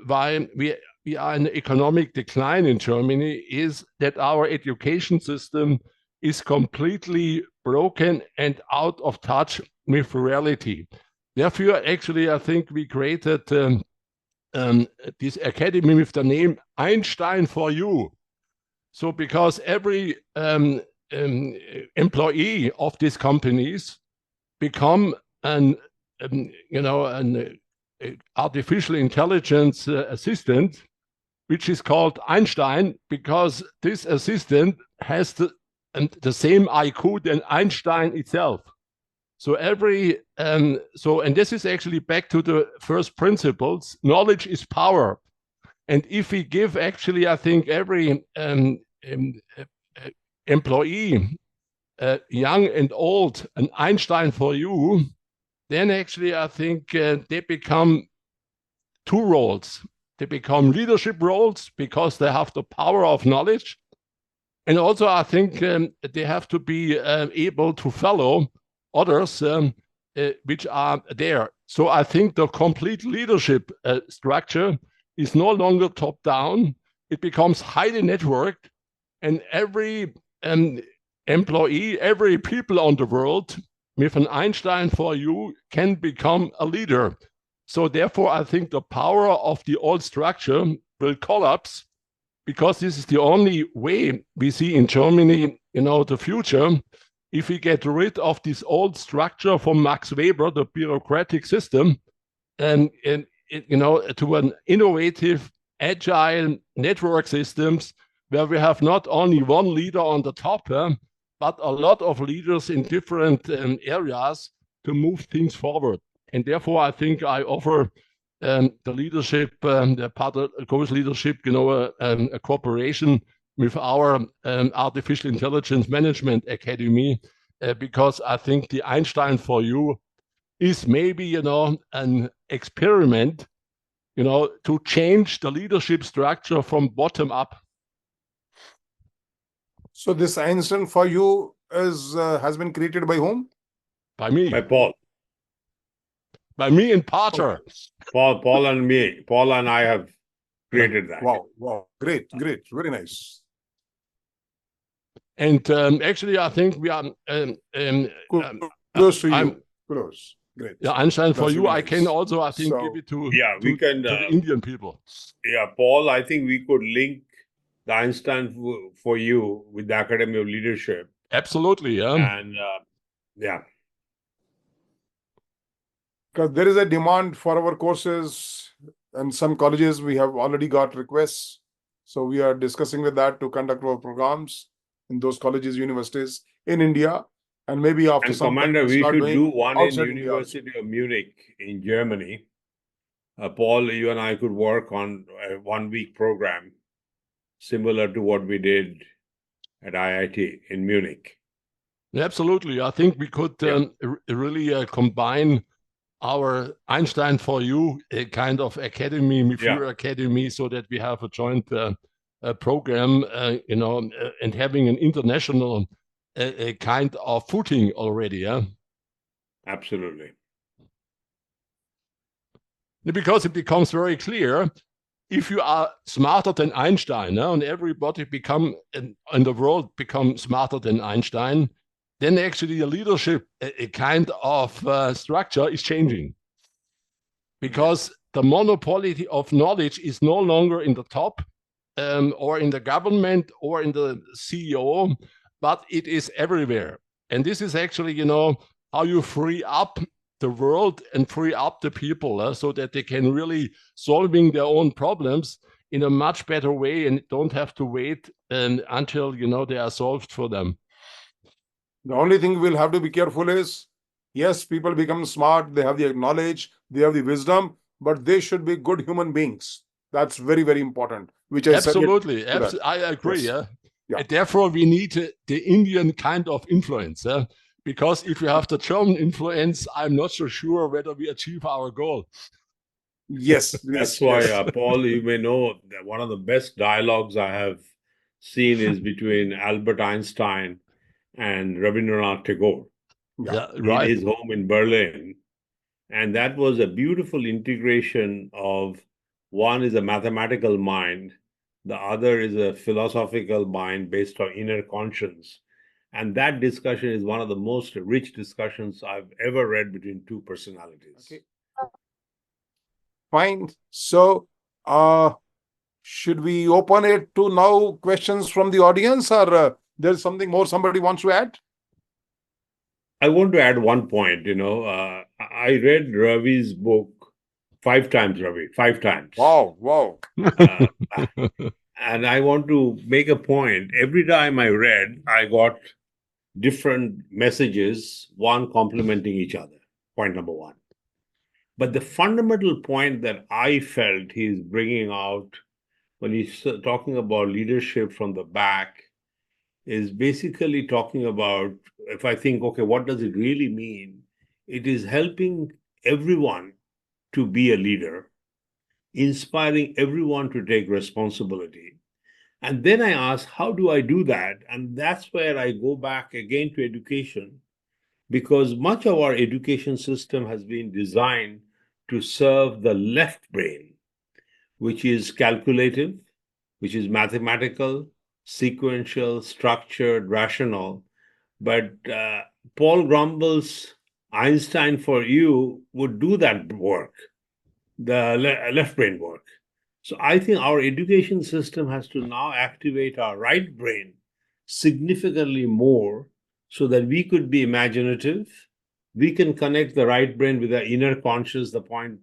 why we are in economic decline in Germany is that our education system is completely broken and out of touch with reality. Therefore, actually, I think we created this academy with the name Einstein for You. So because every employee of these companies become an artificial intelligence assistant, which is called Einstein, because this assistant has the same IQ than Einstein itself. So and this is actually back to the first principles. Knowledge is power, and if we give actually, I think every employee, young and old, an Einstein for You, then actually I think they become two roles. They become leadership roles because they have the power of knowledge. And also I think they have to be able to follow others which are there. So I think the complete leadership structure is no longer top-down. It becomes highly networked, and every employee, every people on the world with an Einstein for You can become a leader. So therefore, I think the power of the old structure will collapse, because this is the only way we see in Germany, the future. If we get rid of this old structure from Max Weber, the bureaucratic system, and to an innovative, agile network systems where we have not only one leader on the top, but a lot of leaders in different areas to move things forward. And therefore, I think I offer the leadership, the Partha Ghosh leadership, a cooperation with our Artificial Intelligence Management Academy, because I think the Einstein for You is maybe, an experiment, to change the leadership structure from bottom up. So this Einstein for You has been created by whom? By me. By Paul. By me and Partha. Paul and me. Paul and I have created that. Wow. Great. Very nice. And actually, I think we are... Close to you. Close. Great. Yeah, Einstein for That's You, really I can nice. also, I think, So, give it to, we can, to the Indian people. Yeah, Paul, I think we could link the Einstein for You with the Academy of Leadership. Absolutely, yeah. And because there is a demand for our courses, and some colleges we have already got requests. So we are discussing with that to conduct our programs in those colleges, universities in India, and maybe after and some Commander, time we start should doing do one in outside India also. University of Munich in Germany. Paul, you and I could work on a 1-week program similar to what we did at IIT in Munich. Absolutely. I think we could really combine our Einstein for You kind of academy with your academy, so that we have a joint program, and having an international kind of footing already. Yeah. Absolutely. Because it becomes very clear, if you are smarter than Einstein, and everybody in the world become smarter than Einstein, then actually the leadership kind of structure is changing. Because the monopoly of knowledge is no longer in the top, or in the government or in the CEO, but it is everywhere. And this is actually, how you free up the world and free up the people, so that they can really solving their own problems in a much better way and don't have to wait until, they are solved for them. The only thing we'll have to be careful is, yes, people become smart, they have the knowledge, they have the wisdom, but they should be good human beings. That's very, very important, which I Absolutely. said. I agree. Yes. Yeah. Yeah. And therefore, we need the Indian kind of influence. Because if we have the German influence, I'm not so sure whether we achieve our goal. Yes, That's yes, why, yes. Paul, you may know that one of the best dialogues I have seen is between Albert Einstein and Rabindranath Tagore Yeah, in right. his home in Berlin. And that was a beautiful integration of one is a mathematical mind, the other is a philosophical mind based on inner conscience. And that discussion is one of the most rich discussions I've ever read between two personalities. Okay. Fine. So, should we open it to now questions from the audience, or there's something more somebody wants to add? I want to add one point. I read Ravi's book 5 times, Ravi, 5 times. Wow, wow. And I want to make a point. Every time I read, I got different messages, one complementing each other. Point number one. But the fundamental point that I felt he's bringing out when he's talking about leadership from the back is basically talking about, if I think, okay, what does it really mean? It is helping everyone to be a leader, inspiring everyone to take responsibility. And then I ask, how do I do that? And that's where I go back again to education, because much of our education system has been designed to serve the left brain, which is calculative, which is mathematical, sequential, structured, rational. But Paul Grumble's Einstein for You would do that work, the left brain work. So I think our education system has to now activate our right brain significantly more so that we could be imaginative. We can connect the right brain with the inner conscious, the point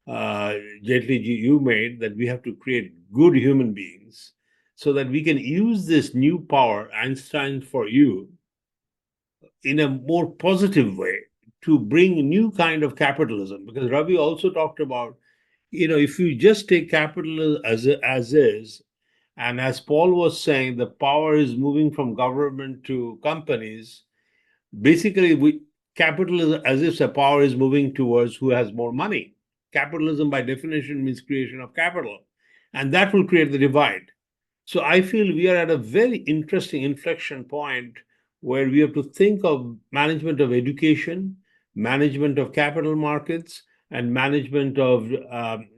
Jetli ji, you made, that we have to create good human beings so that we can use this new power, Einstein for You, in a more positive way to bring a new kind of capitalism. Because Ravi also talked about, if you just take capitalism as is, and as Paul was saying, the power is moving from government to companies. Basically, capitalism, as if the power is moving towards who has more money. Capitalism, by definition, means creation of capital, and that will create the divide. So I feel we are at a very interesting inflection point where we have to think of management of education, management of capital markets, and management of,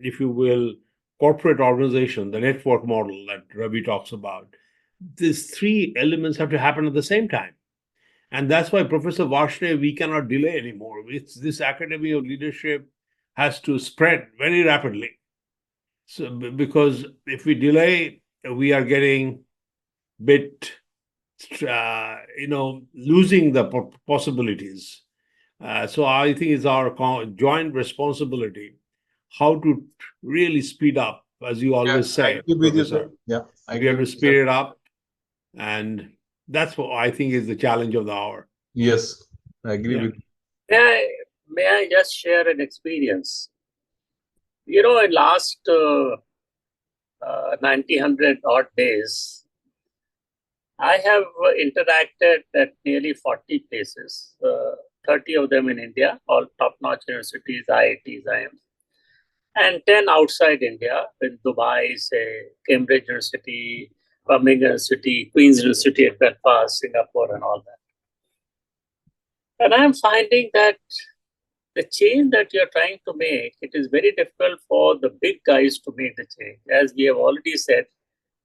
if you will, corporate organization, the network model that Ravi talks about. These three elements have to happen at the same time. And that's why, Professor Varshney, we cannot delay anymore. This Academy of Leadership has to spread very rapidly. So, because if we delay, we are getting bit, losing the possibilities. So I think it's our joint responsibility how to really speed up, as you always say, Professor. Yeah, we have to speed it up, and that's what I think is the challenge of the hour. Yes, I agree with you. May I just share an experience? In last 100 odd days, I have interacted at nearly 40 places, 30 of them in India, all top-notch universities, IITs, IIMs, and 10 outside India, in Dubai, say, Cambridge University, Birmingham University, Queen's University at Belfast, Singapore, and all that. And I'm finding that the change that you're trying to make, it is very difficult for the big guys to make the change. As we have already said,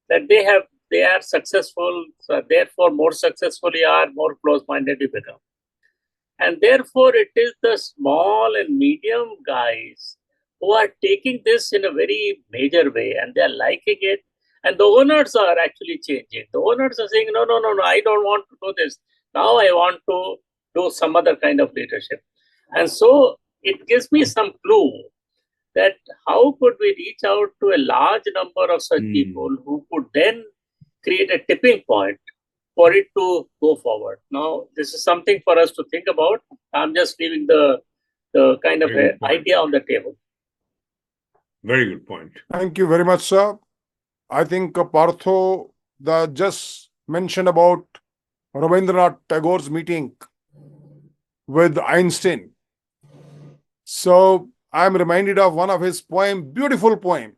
that they are successful, so therefore more successfully are, more close-minded you become. And therefore it is the small and medium guys who are taking this in a very major way, and they're liking it. And the owners are actually changing. The owners are saying, no, I don't want to do this. Now I want to do some other kind of leadership. And so it gives me some clue that how could we reach out to a large number of such people who could then create a tipping point for it to go forward. Now, this is something for us to think about. I'm just leaving the kind of idea on the table. Very good point. Thank you very much, sir. I think Partho, the just mentioned about Rabindranath Tagore's meeting with Einstein. So I'm reminded of one of his poem, beautiful poem,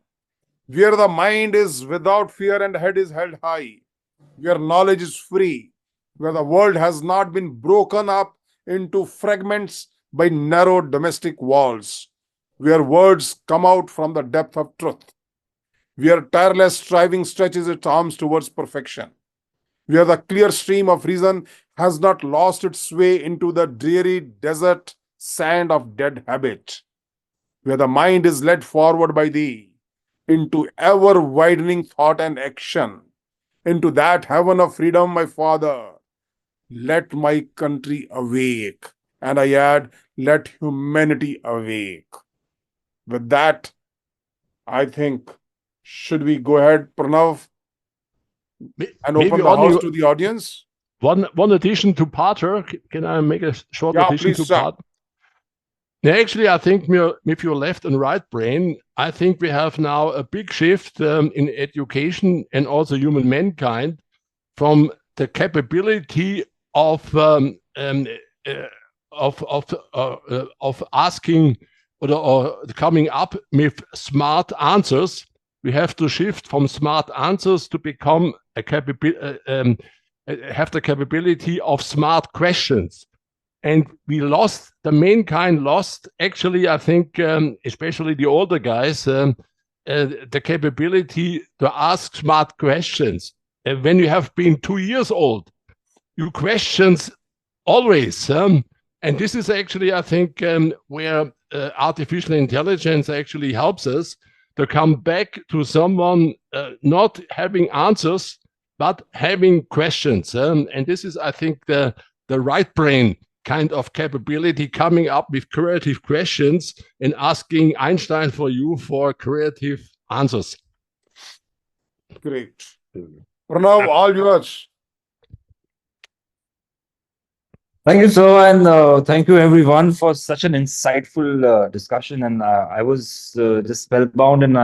where the mind is without fear and head is held high, where knowledge is free, where the world has not been broken up into fragments by narrow domestic walls, where words come out from the depth of truth, where tireless striving stretches its arms towards perfection, where the clear stream of reason has not lost its way into the dreary desert sand of dead habit, where the mind is led forward by thee into ever widening thought and action, into that heaven of freedom, my Father. Let my country awake. And I add, let humanity awake. With that, I think, should we go ahead, Pranav, and Maybe open the only house to the audience? one addition to Partha. Can I make a short Yeah, addition please, to sir. Partha? Yeah, actually, I think with your left and right brain, I think we have now a big shift in education and also human mankind from the capability of asking or coming up with smart answers. We have to shift from smart answers to become have the capability of smart questions. And the mankind lost, actually, I think, especially the older guys, the capability to ask smart questions. When you have been 2 years old, you questions always. And this is actually, I think, where artificial intelligence actually helps us to come back to someone not having answers, but having questions. And this is, I think, the right brain kind of capability, coming up with creative questions and asking Einstein for you for creative answers. Great. Pranav, all yours. Thank you, sir, and thank you everyone for such an insightful discussion. And I was just spellbound, and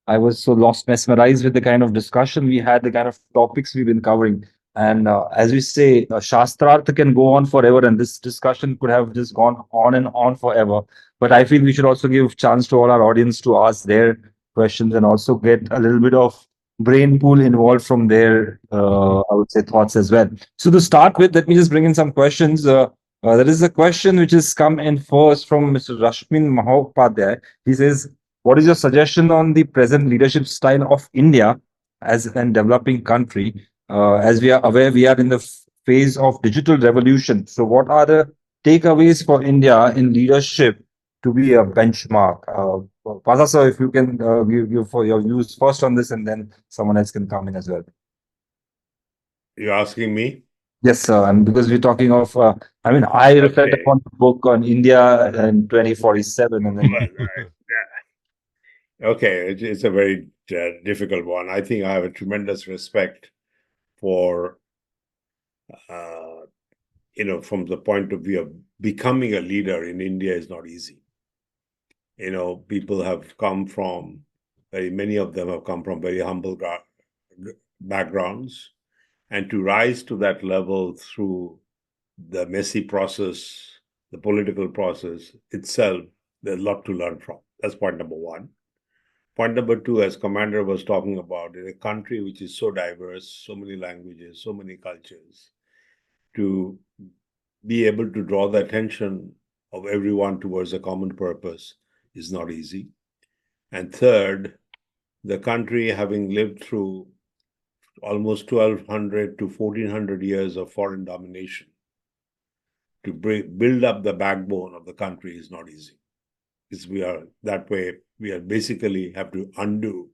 I was so lost, mesmerized with the kind of discussion we had, the kind of topics we've been covering. And as we say, Shastrartha can go on forever, and this discussion could have just gone on and on forever. But I feel we should also give chance to all our audience to ask their questions and also get a little bit of brain pool involved from their, I would say, thoughts as well. So to start with, let me just bring in some questions. There is a question which has come in first from Mr. Rashmin Mahokpadhyay. He says, what is your suggestion on the present leadership style of India as a developing country? As we are aware, we are in the phase of digital revolution. So what are the takeaways for India in leadership to be a benchmark? Partha sir, if you can give for your views first on this, and then someone else can come in as well. You're asking me? Yes, sir. And because we're talking of, I mean, I reflect Okay. upon the book on India in 2047, and then Right, yeah. Okay, it's a very difficult one. I think I have a tremendous respect for, from the point of view of becoming a leader in India is not easy. People have come from, many of them have come from very humble backgrounds. And to rise to that level through the messy process, the political process itself, there's a lot to learn from. That's point number one. Point number two, as Commander was talking about, in a country which is so diverse, so many languages, so many cultures, to be able to draw the attention of everyone towards a common purpose is not easy. And third, the country having lived through almost 1,200 to 1,400 years of foreign domination, to build up the backbone of the country is not easy. We are basically have to undo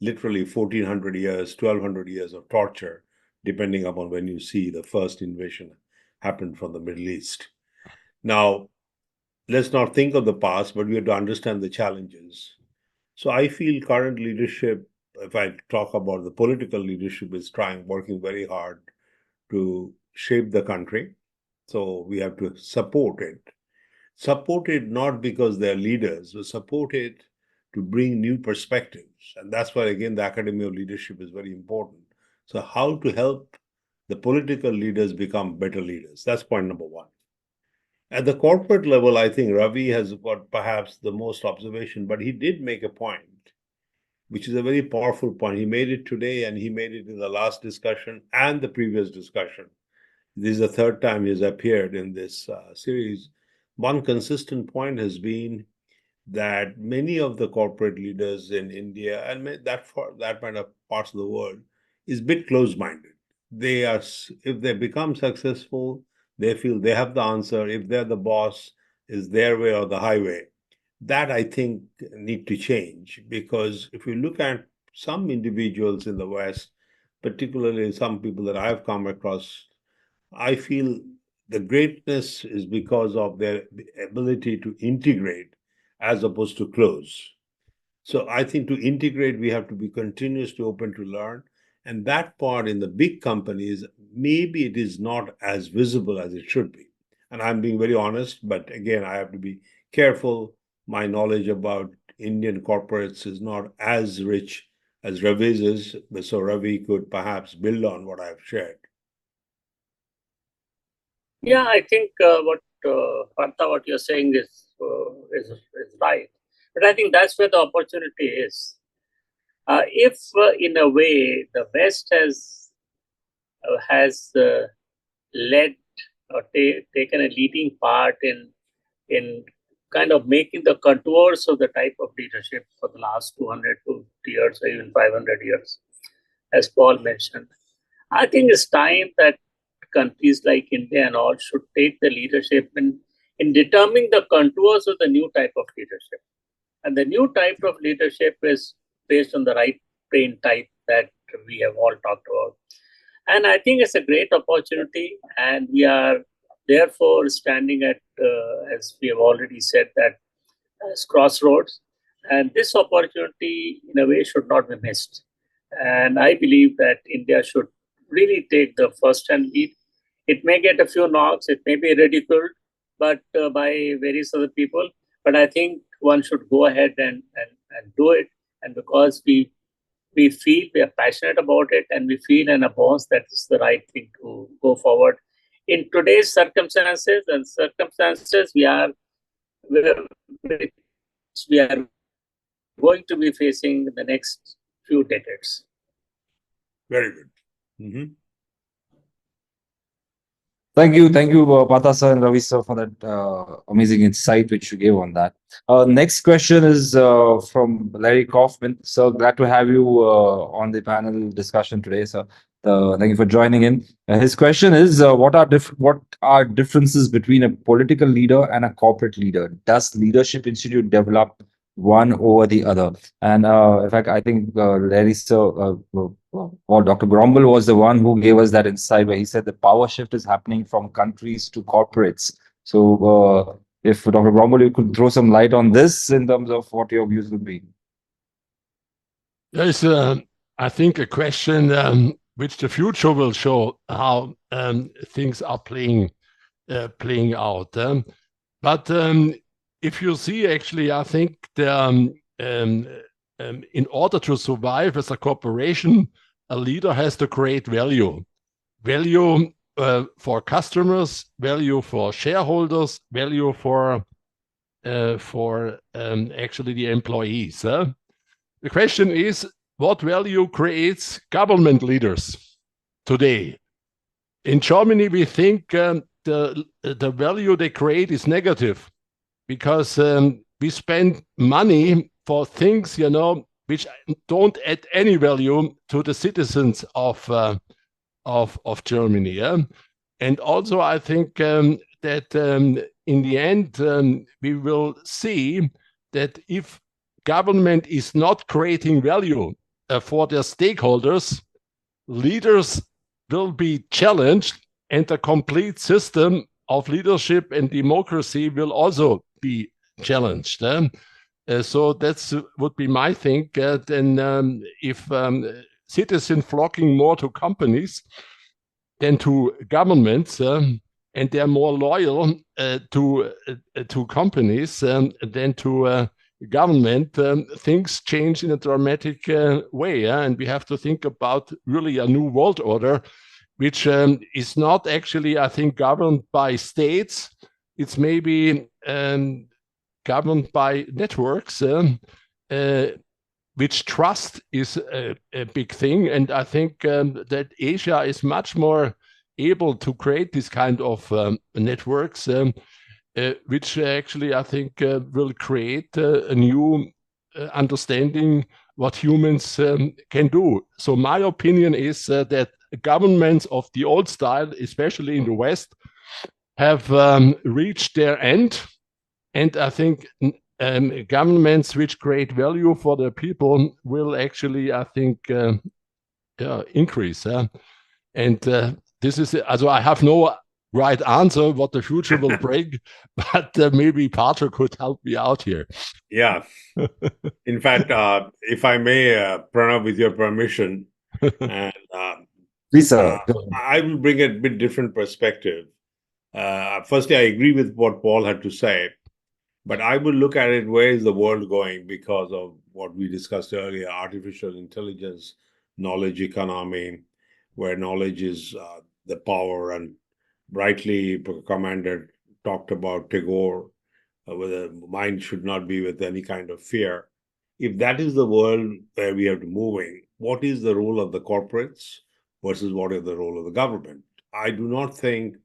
literally 1,400 years, 1,200 years of torture, depending upon when you see the first invasion happened from the Middle East. Now, let's not think of the past, but we have to understand the challenges. So I feel current leadership, if I talk about the political leadership, is working very hard to shape the country. So we have to support it. Support it not because they're leaders, but support it to bring new perspectives. And that's why, again, the Academy of Leadership is very important. So how to help the political leaders become better leaders. That's point number one. At the corporate level, I think Ravi has got perhaps the most observation, but he did make a point, which is a very powerful point. He made it today and he made it in the last discussion and the previous discussion. This is the third time he's appeared in this series. One consistent point has been that many of the corporate leaders in India and that for that kind of parts of the world is a bit close-minded. They are, if they become successful, they feel they have the answer. If they're the boss, is their way or the highway. That I think need to change, because if you look at some individuals in the West, particularly some people that I've come across, I feel the greatness is because of their ability to integrate as opposed to close. So I think to integrate, we have to be continuously open to learn. And that part in the big companies, maybe it is not as visible as it should be. And I'm being very honest, but again, I have to be careful. My knowledge about Indian corporates is not as rich as Ravi's is, so Ravi could perhaps build on what I've shared. Yeah, I think Partha, what you're saying is right. But I think that's where the opportunity is. If in a way the West has led or taken a leading part in kind of making the contours of the type of leadership for the last 250 years or even 500 years, as Paul mentioned, I think it's time that countries like India and all should take the leadership in determining the contours of the new type of leadership. And the new type of leadership is based on the right brain type that we have all talked about. And I think it's a great opportunity, and we are therefore standing at, as we have already said, that as crossroads. And this opportunity, in a way, should not be missed. And I believe that India should really take the first-hand lead. It may get a few knocks, it may be ridiculed, but by various other people. But I think one should go ahead and do it. And because we feel we are passionate about it, and we feel in a bones that it's the right thing to go forward. In today's circumstances we are going to be facing in the next few decades. Very good. Mm-hmm. Thank you, Partha sir and Ravi sir, for that amazing insight which you gave on that. Next question is from Larry Kaufman. So glad to have you on the panel discussion today, sir. Thank you for joining in. His question is, what are differences between a political leader and a corporate leader? Does Leadership Institute develop one over the other? And in fact, I think Larry sir, or Dr. Grumble was the one who gave us that insight, where he said the power shift is happening from countries to corporates. So if Dr. Grumble, you could throw some light on this in terms of what your views would be. There is, I think, a question which the future will show how things are playing out. But if you see, actually, I think in order to survive as a corporation, a leader has to create value for customers, value for shareholders, value for actually the employees. The question is, what value creates government leaders today? In Germany, we think the value they create is negative, because we spend money for things, which don't add any value to the citizens of Germany. Yeah? And also, I think that in the end, we will see that if government is not creating value for their stakeholders, leaders will be challenged, and the complete system of leadership and democracy will also be challenged. So that would be my think. Then if citizens flocking more to companies than to governments, and they're more loyal to companies than to government, things change in a dramatic way. And we have to think about really a new world order which is not actually, I think, governed by states. It's maybe governed by networks, which trust is a big thing. And I think that Asia is much more able to create this kind of networks, which actually I think will create a new understanding what humans can do. So my opinion is that governments of the old style, especially in the West, have reached their end. And I think governments which create value for the people will actually, I think, increase. And this is, also I have no right answer what the future will bring, but maybe Partha could help me out here. Yeah. In fact, if I may, Pranav, with your permission, and Please, sir. I will bring a bit different perspective. Firstly, I agree with what Paul had to say, but I will look at it, where is the world going because of what we discussed earlier, artificial intelligence, knowledge economy, where knowledge is the power, and rightly Commander talked about Tagore, where the mind should not be with any kind of fear. If that is the world where we are moving, what is the role of the corporates versus what is the role of the government? I do not think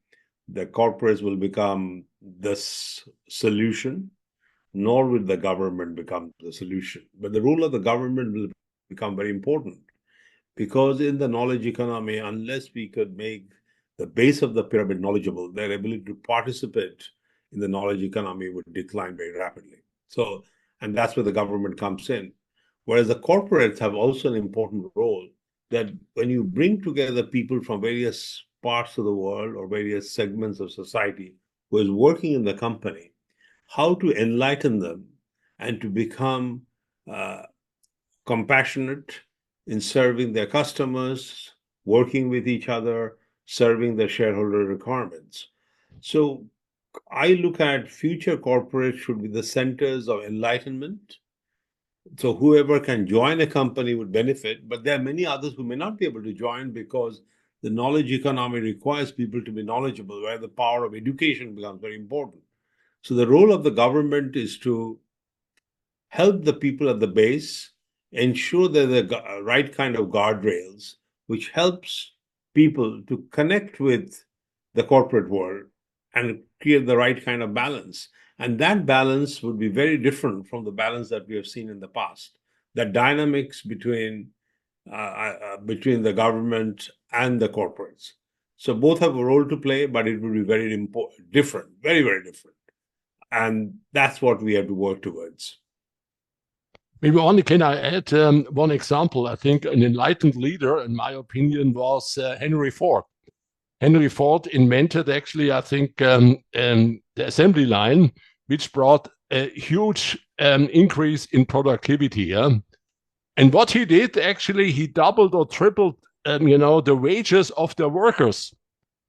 the corporates will become the solution, nor will the government become the solution. But the role of the government will become very important, because in the knowledge economy, unless we could make the base of the pyramid knowledgeable, their ability to participate in the knowledge economy would decline very rapidly. So, and that's where the government comes in. Whereas the corporates have also an important role, that when you bring together people from various parts of the world or various segments of society who is working in the company, how to enlighten them and to become compassionate in serving their customers, working with each other, serving their shareholder requirements. So I look at future corporates should be the centers of enlightenment. So whoever can join a company would benefit, but there are many others who may not be able to join because the knowledge economy requires people to be knowledgeable, where the power of education becomes very important. So the role of the government is to help the people at the base, ensure that the right kind of guardrails, which helps people to connect with the corporate world and create the right kind of balance. And that balance would be very different from the balance that we have seen in the past. The dynamics between the government and the corporates. So both have a role to play, but it will be very different, very, very different. And that's what we have to work towards. Maybe only can I add one example. I think an enlightened leader, in my opinion, was Henry Ford. Henry Ford invented actually, I think, the assembly line, which brought a huge increase in productivity. Yeah? And what he did, actually, he doubled or tripled, the wages of the workers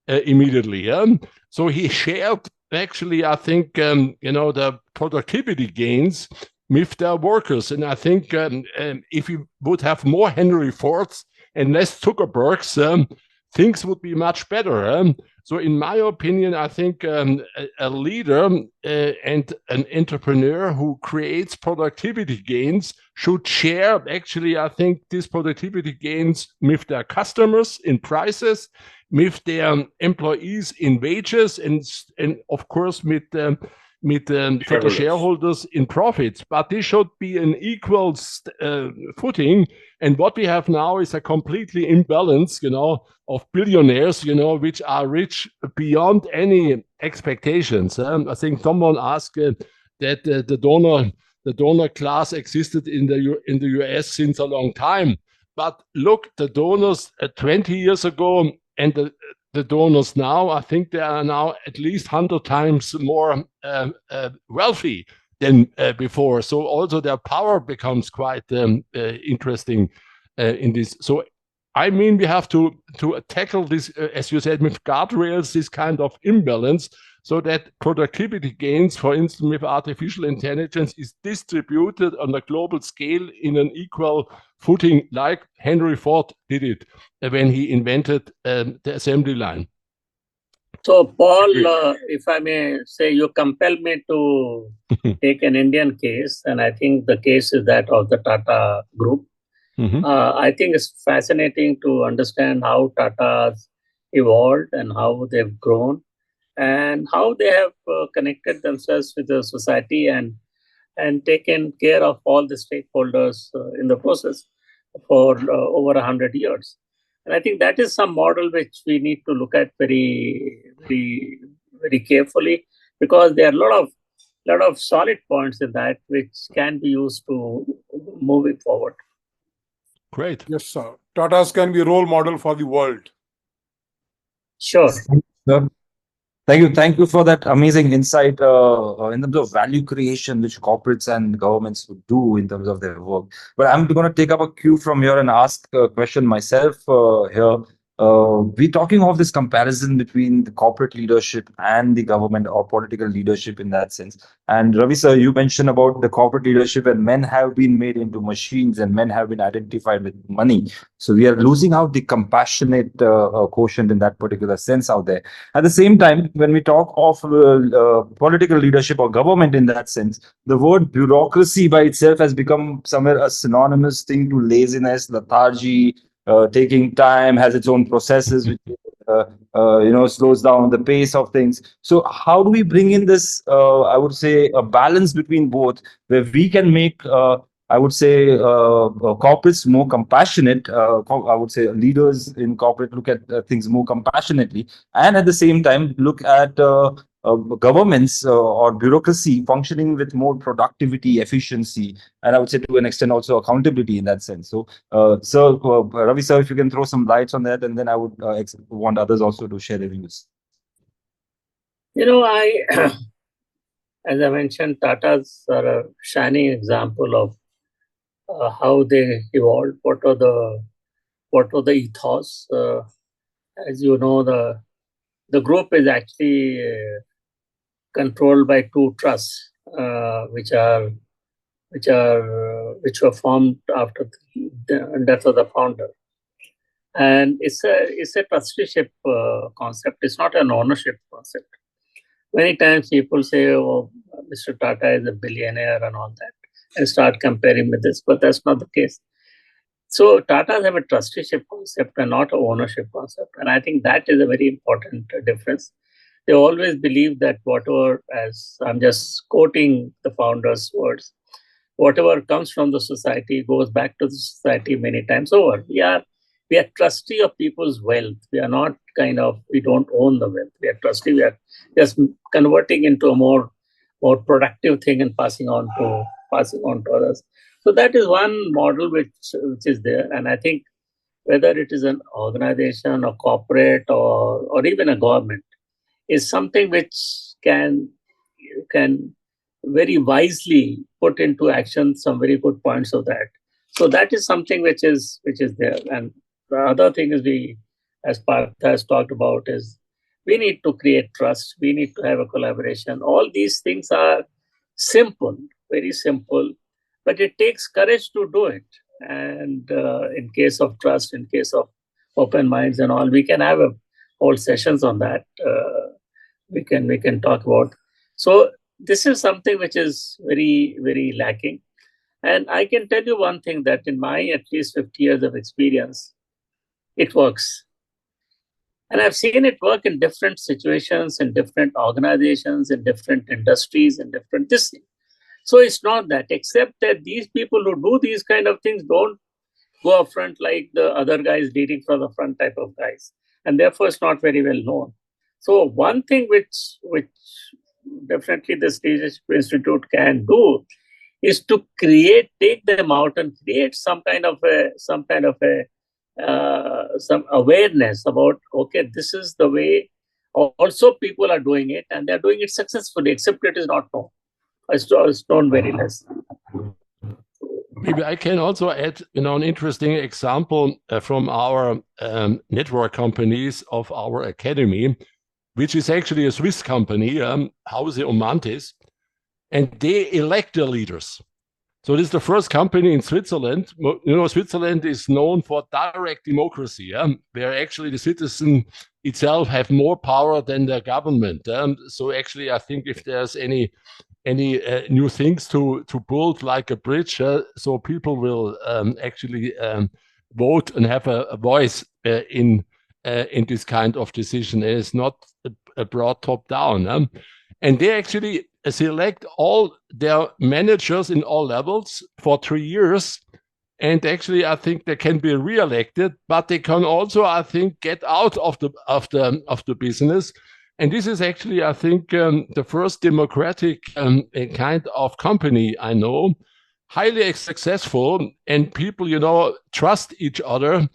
immediately. Yeah? So he shared, actually, I think, the productivity gains with their workers. And I think if you would have more Henry Fords and less Zuckerbergs, things would be much better. So in my opinion, I think a leader and an entrepreneur who creates productivity gains should share, actually, I think, these productivity gains with their customers in prices, with their employees in wages, and of course with the shareholders in profits. But this should be an equal footing. And what we have now is a completely imbalance, of billionaires, which are rich beyond any expectations. I think someone asked that the donor class existed in the US since a long time. But look, the donors 20 years ago and the donors now, I think they are now at least 100 times more wealthy than before. So also their power becomes quite interesting in this. So I mean, we have to tackle this, as you said, with guardrails, this kind of imbalance, so that productivity gains, for instance, with artificial intelligence, is distributed on a global scale in an equal footing, like Henry Ford did it when he invented the assembly line. So, Paul, if I may say, you compel me to take an Indian case, and I think the case is that of the Tata Group. I think it's fascinating to understand how Tata's evolved and how they've grown and how they have connected themselves with the society and taken care of all the stakeholders in the process for over 100 years. And I think that is some model which we need to look at very, very, very carefully, because there are a lot of solid points in that which can be used to move it forward. Great. Yes, sir. Tatas can be a role model for the world. Sure. Thank you for that amazing insight in terms of value creation, which corporates and governments would do in terms of their work. But I'm going to take up a cue from here and ask a question myself here. We're talking of this comparison between the corporate leadership and the government or political leadership in that sense. And Ravi sir, you mentioned about the corporate leadership, and men have been made into machines and men have been identified with money. So we are losing out the compassionate quotient in that particular sense out there. At the same time, when we talk of political leadership or government in that sense, the word bureaucracy by itself has become somewhere a synonymous thing to laziness, lethargy, taking time, has its own processes, which slows down the pace of things. So how do we bring in this, I would say, a balance between both, where we can make I would say corporates more compassionate. I would say leaders in corporate look at things more compassionately, and at the same time look at governments or bureaucracy functioning with more productivity, efficiency, and I would say to an extent also accountability in that sense. So, Ravi sir, if you can throw some lights on that, and then I would want others also to share their views. I, as I mentioned, Tatas are a shining example of how they evolved. What were the ethos? As you know, the group is actually controlled by two trusts, which were formed after the death of the founder. And it's a trusteeship concept. It's not an ownership concept. Many times people say, "Oh, Mr. Tata is a billionaire" and all that, and start comparing with this, but that's not the case. So Tatas have a trusteeship concept and not an ownership concept, and I think that is a very important difference. They always believe that whatever, as I'm just quoting the founder's words, whatever comes from the society goes back to the society many times over. We are trustee of people's wealth. We are not we don't own the wealth. We are trustee. We are just converting into a more productive thing and passing on to others. So that is one model which is there. And I think whether it is an organization or corporate or even a government, is something which can very wisely put into action some very good points of that. So that is something which is there. And the other thing is, as Partha has talked about, is we need to create trust. We need to have a collaboration. All these things are simple, very simple, but it takes courage to do it. And in case of trust, in case of open minds and all, we can have whole sessions on that. We can talk about. So this is something which is very, very lacking. And I can tell you one thing, that in my at least 50 years of experience, it works. And I've seen it work in different situations, in different organizations, in different industries, in different this thing. So it's not that, except that these people who do these kind of things don't go up front like the other guys leading from the front type of guys. And therefore, it's not very well known. So one thing which definitely this Leadership Institute can do is to take them out and create some awareness about, okay, this is the way also people are doing it, and they're doing it successfully, except it is not known. It's known very less. Maybe I can also add, an interesting example from our network companies of our academy. which is actually a Swiss company, Hause Umantis, and they elect their leaders. So this is the first company in Switzerland. You know, Switzerland is known for direct democracy, where actually the citizen itself have more power than the government. So actually, I think if there's any new things to build, like a bridge, so people will actually vote and have a voice in this kind of decision. It's not a broad top down, and they actually select all their managers in all levels for 3 years. And actually, I think they can be re-elected, but they can also, I think, get out of the business. And this is actually, I think, the first democratic kind of company I know, highly successful, and people, you know, trust each other.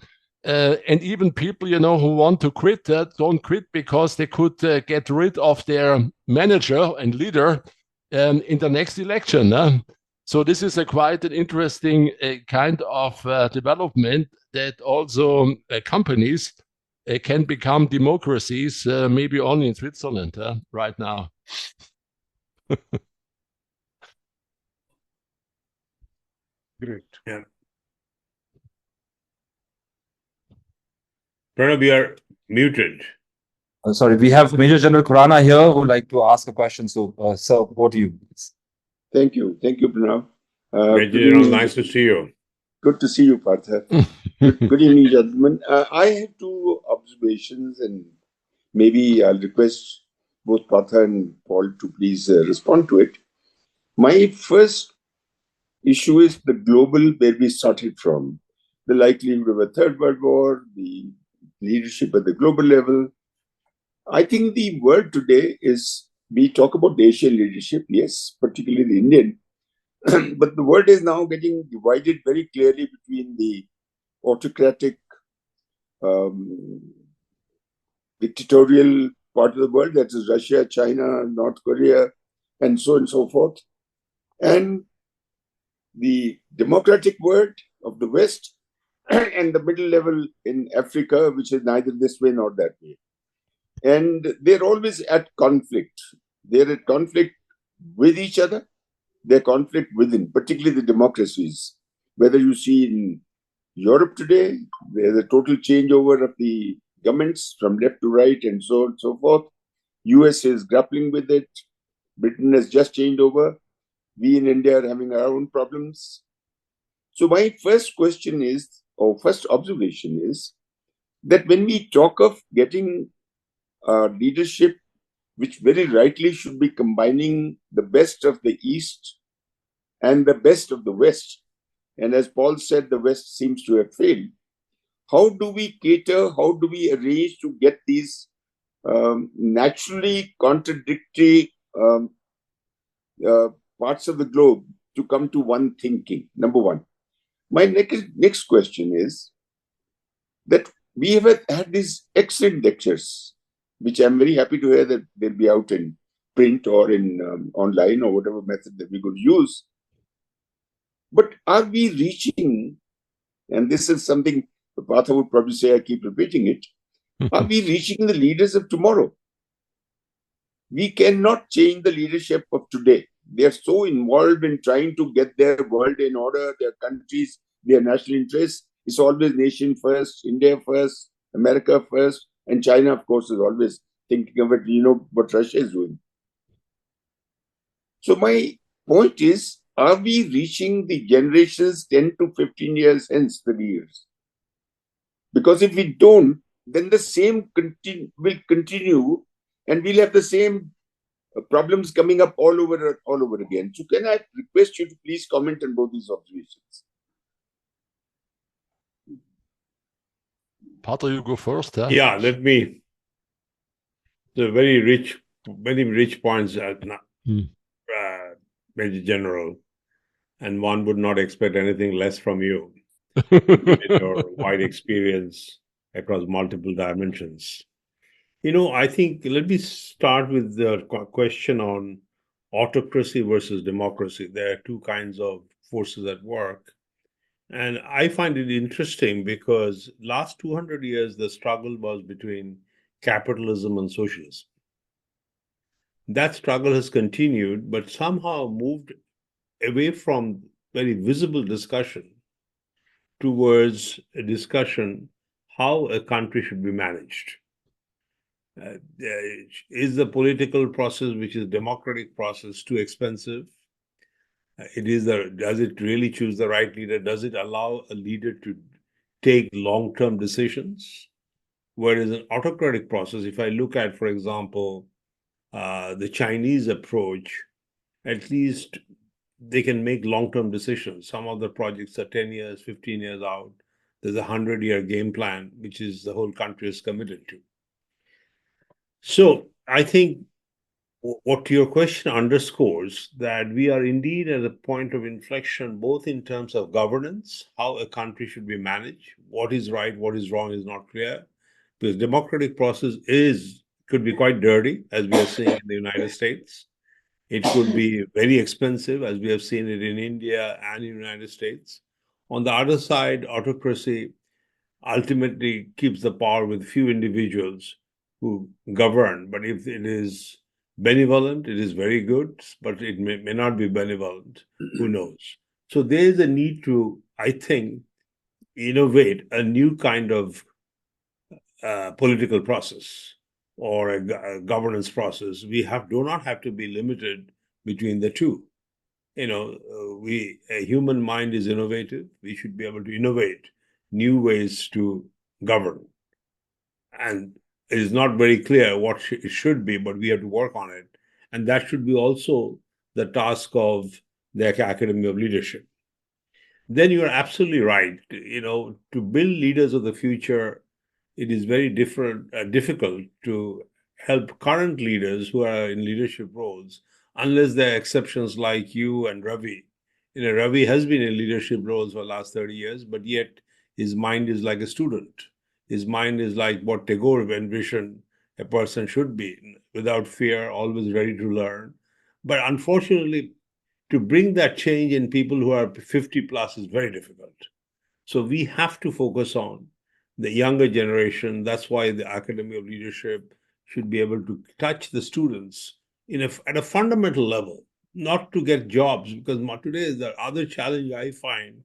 And even people, you know, who want to quit, don't quit because they could get rid of their manager and leader in the next election. So this is a quite an interesting kind of development, that also companies can become democracies, maybe only in Switzerland right now. Great. Yeah. Pranav, you are muted. Sorry, we have Major General Khurana here who would like to ask a question. So, sir, over to you. Thank you, Pranav. Major Good General, evening. nice to see you. Good to see you, Partha. Good evening, gentlemen. I have two observations, and maybe I'll request both Partha and Paul to please respond to it. My first issue is the global, where we started from, the likelihood of a third world war, the leadership at the global level. I think the world today is, we talk about Asian leadership, yes, particularly the Indian, but the world is now getting divided very clearly between the autocratic, dictatorial part of the world, that is Russia, China, North Korea, and so on and so forth, and the democratic world of the West, and the middle level in Africa, which is neither this way nor that way. And they're always at conflict. They're at conflict with each other. They're conflict within, particularly the democracies. Whether you see in Europe today, there's a total changeover of the governments from left to right and so on and so forth. US is grappling with it. Britain has just changed over. We in India are having our own problems. So my first question is, or first observation is, that when we talk of getting leadership, which very rightly should be combining the best of the East and the best of the West, and as Paul said, the West seems to have failed. How do we cater, how do we arrange to get these naturally contradictory parts of the globe to come to one thinking? Number one. My next question is that we have had these excellent lectures, which I'm very happy to hear that they'll be out in print or in online or whatever method that we could use. But are we reaching, and this is something Partha would probably say, I keep repeating it, are we reaching the leaders of tomorrow? We cannot change the leadership of today. They are so involved in trying to get their world in order, their countries, their national interests. It's always nation first, India first, America first, and China, of course, is always thinking of it, you know, what Russia is doing. So my point is, are we reaching the generations 10 to 15 years hence, the leaders? Because if we don't, then the same will continue, and we'll have the same problems coming up all over again. So can I request you to please comment on both these observations? Partha, you go first. Yeah, let me. The very rich points, Major General, and one would not expect anything less from you, given your wide experience across multiple dimensions. You know, I think, let me start with the question on autocracy versus democracy. There are two kinds of forces at work. And I find it interesting because last 200 years, the struggle was between capitalism and socialism. that struggle has continued, but somehow moved away from very visible discussion towards a discussion how a country should be managed. Is the political process, which is democratic process, too expensive? Does it really choose the right leader? Does it allow a leader to take long-term decisions? Whereas an autocratic process, if I look at, for example, the Chinese approach, at least they can make long-term decisions. Some of the projects are 10 years, 15 years out. There's a 100-year game plan, which is the whole country is committed to. So I think what your question underscores that we are indeed at a point of inflection, both in terms of governance, how a country should be managed, what is right, what is wrong is not clear, because democratic process could be quite dirty, as we are seeing in the United States. It could be very expensive, as we have seen it in India and in the United States. On the other side, autocracy ultimately keeps the power with few individuals who govern. But if it is benevolent, it is very good, but it may not be benevolent. Who knows? So there is a need to, I think, innovate a new kind of political process or a governance process. Do not have to be limited between the two. A human mind is innovative. We should be able to innovate new ways to govern. And it is not very clear what it should be, but we have to work on it. And that should be also the task of the Academy of Leadership. Then you are absolutely right. To build leaders of the future, it is very difficult to help current leaders who are in leadership roles, unless there are exceptions like you and Ravi. Ravi has been in leadership roles for the last 30 years, but yet his mind is like a student. His mind is like what Tagore envisioned a person should be, without fear, always ready to learn. But unfortunately, to bring that change in people who are 50 plus is very difficult. So we have to focus on the younger generation. That's why the Academy of Leadership should be able to touch the students at a fundamental level, not to get jobs, because today the other challenge I find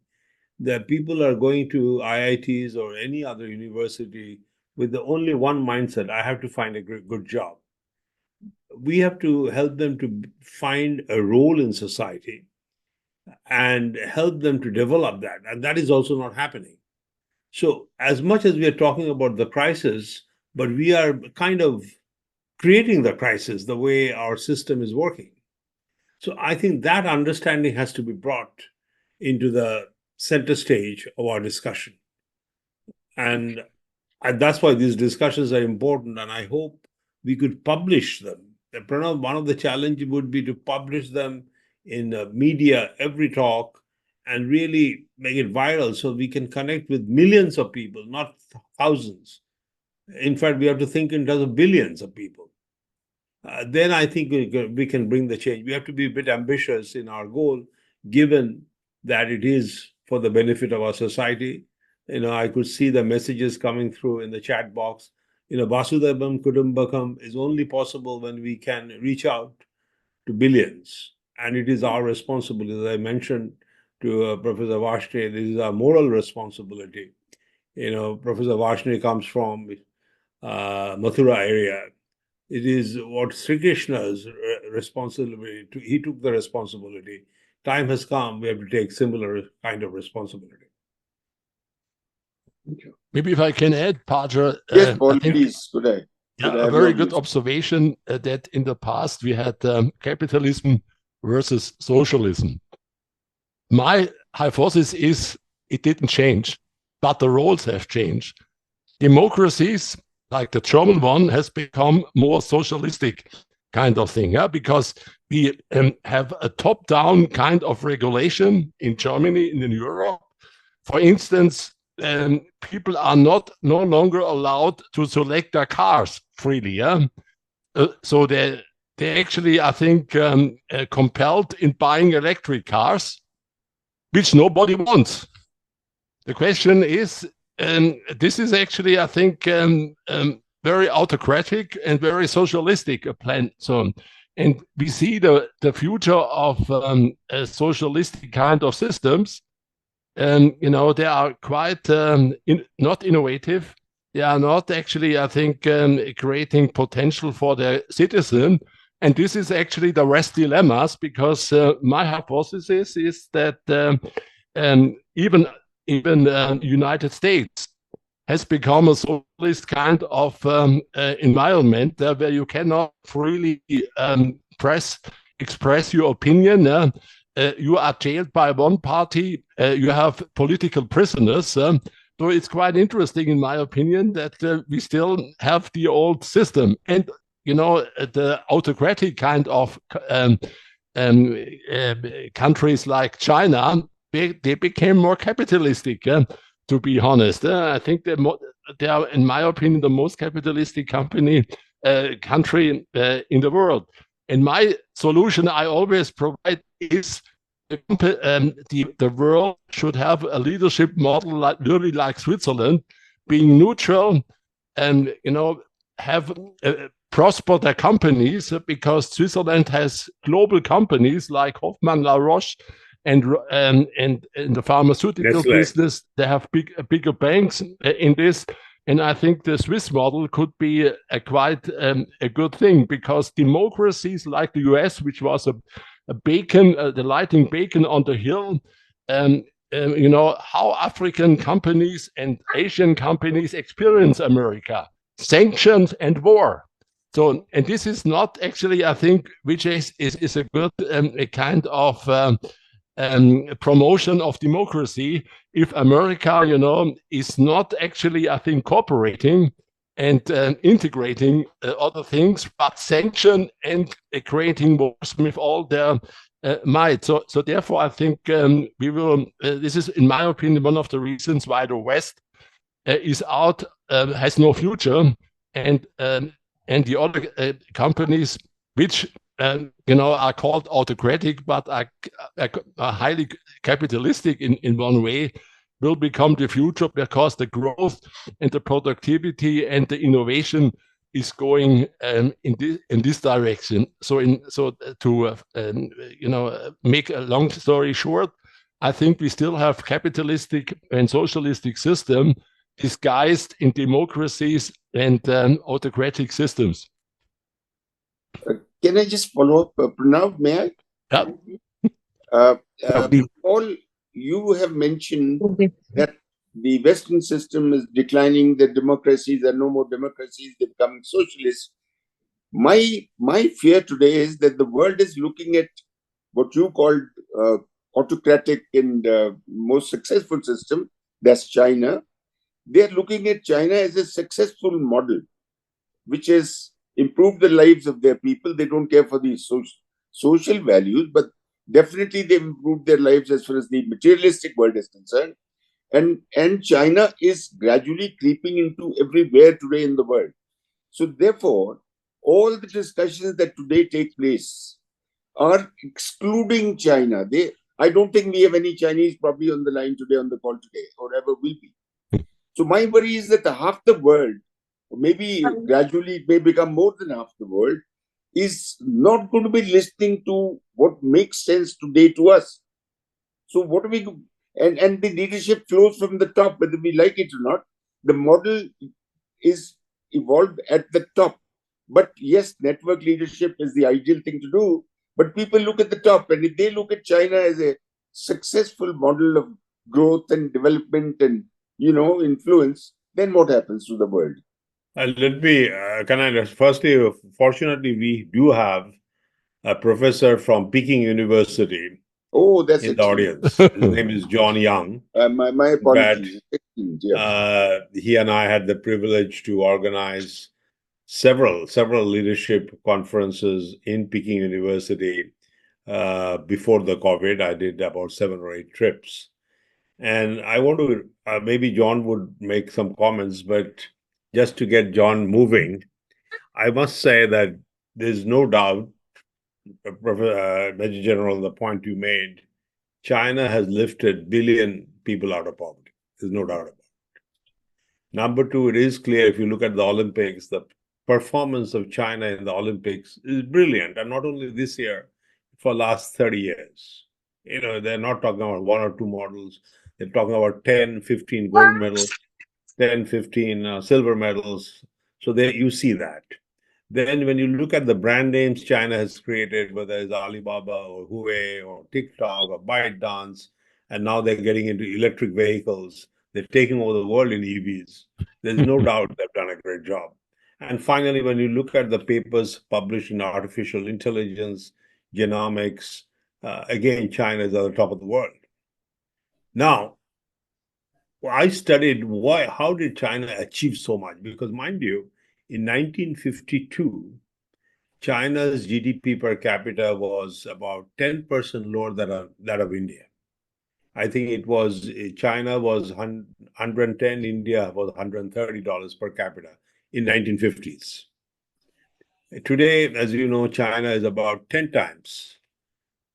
that people are going to IITs or any other university with the only one mindset: I have to find a good job. We have to help them to find a role in society and help them to develop that. And that is also not happening. So as much as we are talking about the crisis, but we are kind of creating the crisis the way our system is working. So I think that understanding has to be brought into the center stage of our discussion. And that's why these discussions are important. And I hope we could publish them. Pranav, one of the challenges would be to publish them in media, every talk, and really make it viral so we can connect with millions of people, not thousands. In fact, we have to think in terms of billions of people. Then I think we can bring the change. We have to be a bit ambitious in our goal, given that it is for the benefit of our society. I could see the messages coming through in the chat box. Vasudhaivam Kutumbakam is only possible when we can reach out to billions. And it is our responsibility. As I mentioned to Professor Varshney, this is our moral responsibility. Professor Varshney comes from Mathura area. It is what Sri Krishna's responsibility. He took the responsibility. Time has come. We have to take similar kind of responsibility. Maybe if I can add, Partha. Yes, Paul, please. Could I a very good observation that in the past we had capitalism versus socialism. My hypothesis is it didn't change, but the roles have changed. Democracies, like the German one, has become more socialistic kind of thing, because we have a top-down kind of regulation in Germany, in Europe. For instance, people are no longer allowed to select their cars freely. So they actually, I think, compelled in buying electric cars, which nobody wants. The question is, this is actually, I think, very autocratic and very socialistic a plan. So, And we see the future of a socialistic kind of systems. You know, they are quite not innovative. They are not actually, I think, creating potential for the citizen. And this is actually the West dilemmas, because my hypothesis is that even United States has become a socialist kind of environment where you cannot freely express your opinion. You are jailed by one party. You have political prisoners. So it's quite interesting, in my opinion, that we still have the old system. And, you know, the autocratic kind of countries like China, they became more capitalistic, to be honest. I think they are, in my opinion, the most capitalistic country in the world. And my solution I always provide is the world should have a leadership model really like Switzerland, being neutral and, you know, have prosper their companies, because Switzerland has global companies like Hoffmann La Roche, and in the pharmaceutical business, they have bigger banks in this. And I think the Swiss model could be quite a good thing, because democracies like the US, which was a beacon, the lighting beacon on the hill, you know, how African companies and Asian companies experience America: sanctions and war. So, and this is not actually, I think, which is a good a kind of promotion of democracy, if America, you know, is not actually, I think, cooperating and integrating other things, but sanction and creating wars with all their might. So therefore, I think we will. This is, in my opinion, one of the reasons why the West is out, has no future, and the other companies, which you know, are called autocratic, but are highly capitalistic in one way, will become the future, because the growth and the productivity and the innovation is going in this direction. So to you know, make a long story short, I think we still have capitalistic and socialistic system disguised in democracies and autocratic systems. Can I just follow up, Pranav? May I? Yeah. All you have mentioned that the Western system is declining, the democracies are no more democracies, they're becoming socialist. My fear today is that the world is looking at what you called autocratic and most successful system, that's China. They're looking at China as a successful model, which has improved the lives of their people. They don't care for the social values, but definitely they've improved their lives as far as the materialistic world is concerned. And China is gradually creeping into everywhere today in the world. So therefore, all the discussions that today take place are excluding China. I don't think we have any Chinese probably on the line today, on the call today, or ever will be. So my worry is that half the world, or maybe gradually it may become more than half the world, is not going to be listening to what makes sense today to us. So what do we do? And the leadership flows from the top, whether we like it or not. The model is evolved at the top. But yes, network leadership is the ideal thing to do. But people look at the top, and if they look at China as a successful model of growth and development and, you know, influence, then what happens to the world? Let me, can I just, firstly, fortunately, we do have a professor from Peking University. Oh, that's in the audience. His name is John Young. My apologies. He and I had the privilege to organize several leadership conferences in Peking University before the COVID. I did about 7 or 8 trips. And I want to, maybe John would make some comments, but just to get John moving, I must say that there's no doubt, Major General, the point you made, China has lifted billion people out of poverty. There's no doubt about it. Number two, it is clear if you look at the Olympics, the performance of China in the Olympics is brilliant, and not only this year, for last 30 years. They're not talking about one or two models. They're talking about 10, 15 gold medals, 10, 15 silver medals. So there you see that. Then when you look at the brand names China has created, whether it's Alibaba or Huawei or TikTok or ByteDance, and now they're getting into electric vehicles, they're taking over the world in EVs. There's no doubt they've done a great job. And finally, when you look at the papers published in artificial intelligence, genomics, again, China is at the top of the world. Now, I studied how did China achieve so much? Because mind you, in 1952, China's GDP per capita was about 10% lower than that of India. I think it was China was 110, India was $130 per capita in 1950s. Today, as you know, China is about 10 times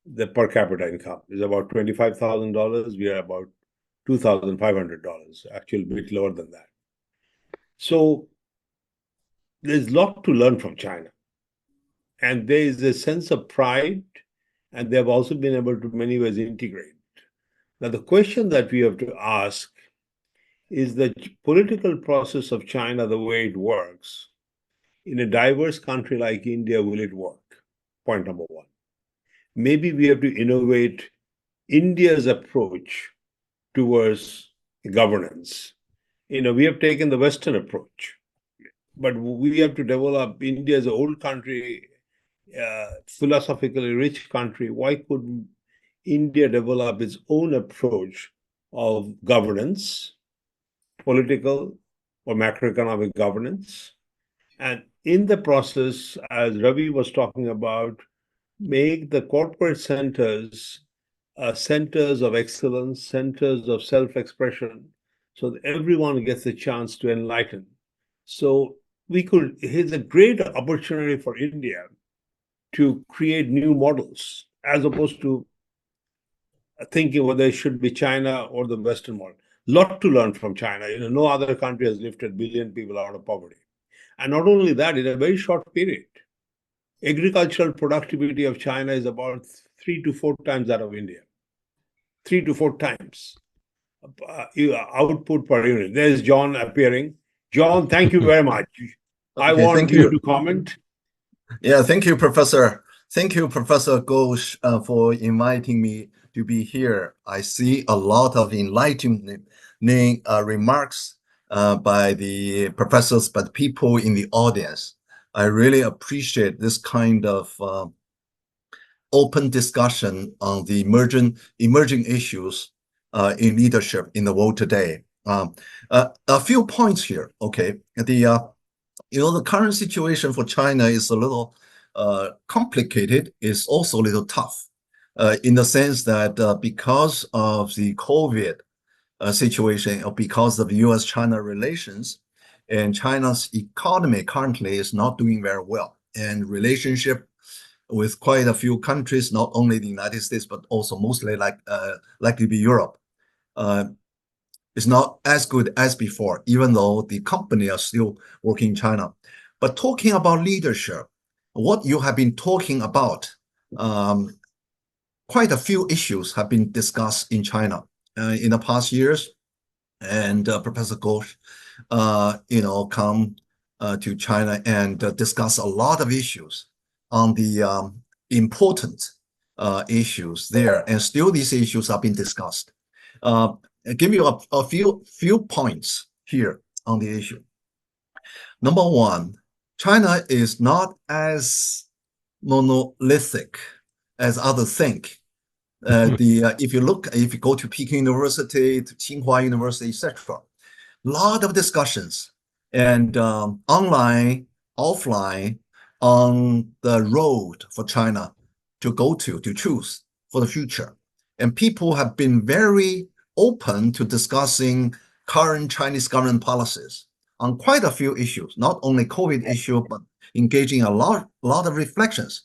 the per capita income. Is about $25,000. We are about $2,500, actually a bit lower than that. So there's a lot to learn from China. And there is a sense of pride, and they've also been able to, in many ways, integrate. Now, the question that we have to ask is the political process of China, the way it works, in a diverse country like India, will it work? Point number one. Maybe we have to innovate India's approach towards governance. We have taken the Western approach, but we have to develop India as an old country, philosophically rich country. Why couldn't India develop its own approach of governance, political or macroeconomic governance? And in the process, as Ravi was talking about, make the corporate centers centers of excellence, centers of self-expression, so that everyone gets a chance to enlighten. So here's a great opportunity for India to create new models, as opposed to thinking whether it should be China or the Western model. Lot to learn from China. No other country has lifted 1 billion people out of poverty. And not only that, in a very short period, agricultural productivity of China is about 3 to 4 times that of India. 3 to 4 times output per unit. There's John appearing. John, thank you very much. I want you to comment. Yeah, thank you, Professor. Thank you, Professor Ghosh, for inviting me to be here. I see a lot of enlightening remarks by the professors, but people in the audience. I really appreciate this kind of open discussion on the emerging issues in leadership in the world today. A few points here. Okay, the current situation for China is a little complicated. It's also a little tough in the sense that because of the COVID situation, or because of U.S.-China relations, and China's economy currently is not doing very well, and relationship with quite a few countries, not only the United States, but also mostly likely to be Europe, is not as good as before, even though the company are still working in China. But talking about leadership, what you have been talking about, quite a few issues have been discussed in China in the past years. And Professor Ghosh, come to China and discuss a lot of issues on the important issues there, and still these issues are being discussed. I'll give you a few points here on the issue. Number one, China is not as monolithic as others think. If you go to Peking University, to Tsinghua University, etc., a lot of discussions and online, offline, on the road for China to go to choose for the future. And people have been very open to discussing current Chinese government policies on quite a few issues, not only COVID issue, but engaging a lot of reflections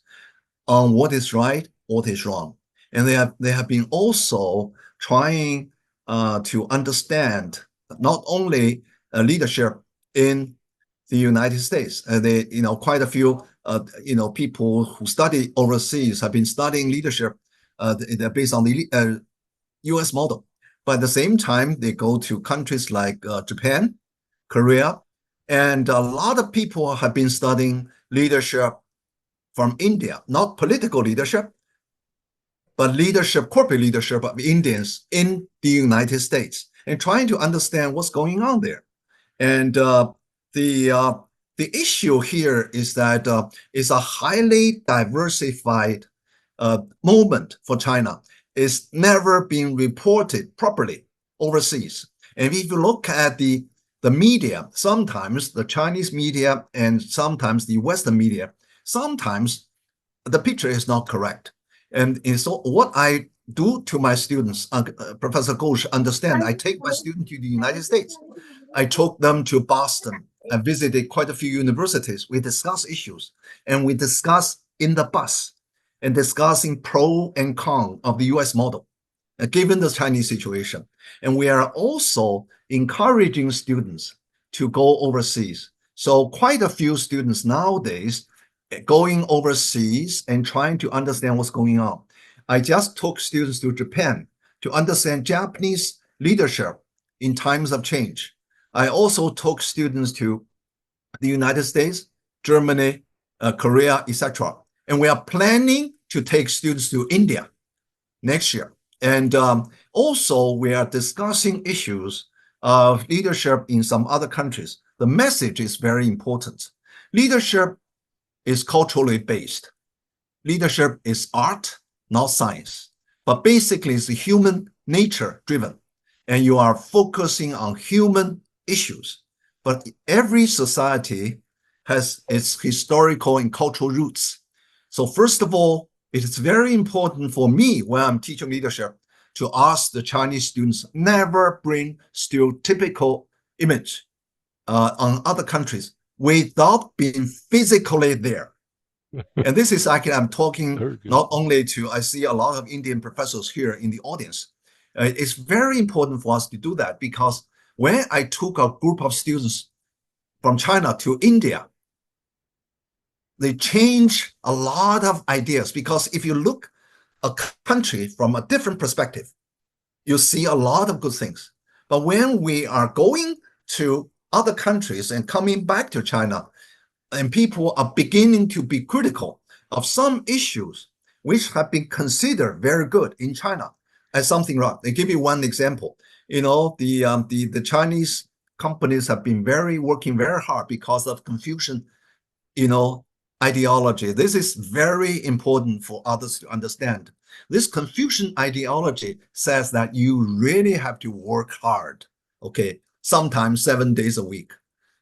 on what is right, what is wrong. And they have been also trying to understand not only leadership in the United States. They, quite a few, people who study overseas have been studying leadership based on the U.S. model. But at the same time, they go to countries like Japan, Korea, and a lot of people have been studying leadership from India, not political leadership, but leadership, corporate leadership of Indians in the United States, and trying to understand what's going on there. And the issue here is that it's a highly diversified movement for China. It's never been reported properly overseas. And if you look at the media, sometimes the Chinese media and sometimes the Western media, sometimes the picture is not correct. And so what I do to my students, Professor Ghosh, understand, I take my students to the United States. I took them to Boston. I visited quite a few universities. We discuss issues, and we discuss in the bus and discussing pro and con of the US model, given the Chinese situation. And we are also encouraging students to go overseas. So quite a few students nowadays going overseas and trying to understand what's going on. I just took students to Japan to understand Japanese leadership in times of change. I also took students to the United States, Germany, Korea, etc. And we are planning to take students to India next year. And also we are discussing issues of leadership in some other countries. The message is very important. Leadership is culturally based. Leadership is art, not science. But basically it's human nature driven. And you are focusing on human issues. But every society has its historical and cultural roots. So first of all, it is very important for me when I'm teaching leadership to ask the Chinese students never bring stereotypical image on other countries without being physically there. And this is actually, I'm talking not only to, I see a lot of Indian professors here in the audience. It's very important for us to do that, because when I took a group of students from China to India, they change a lot of ideas, because if you look a country from a different perspective, you see a lot of good things. But when we are going to other countries and coming back to China, and people are beginning to be critical of some issues which have been considered very good in China as something wrong. They give you one example. The Chinese companies have been working very hard because of Confucian, ideology. This is very important for others to understand. This Confucian ideology says that you really have to work hard, okay, sometimes 7 days a week.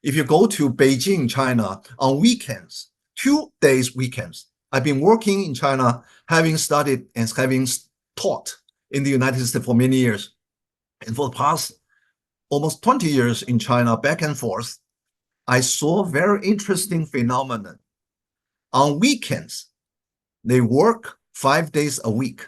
If you go to Beijing, China, on weekends, 2 days weekends, I've been working in China, having studied and having taught in the United States for many years. And for the past almost 20 years in China, back and forth, I saw very interesting phenomenon. On weekends, they work 5 days a week.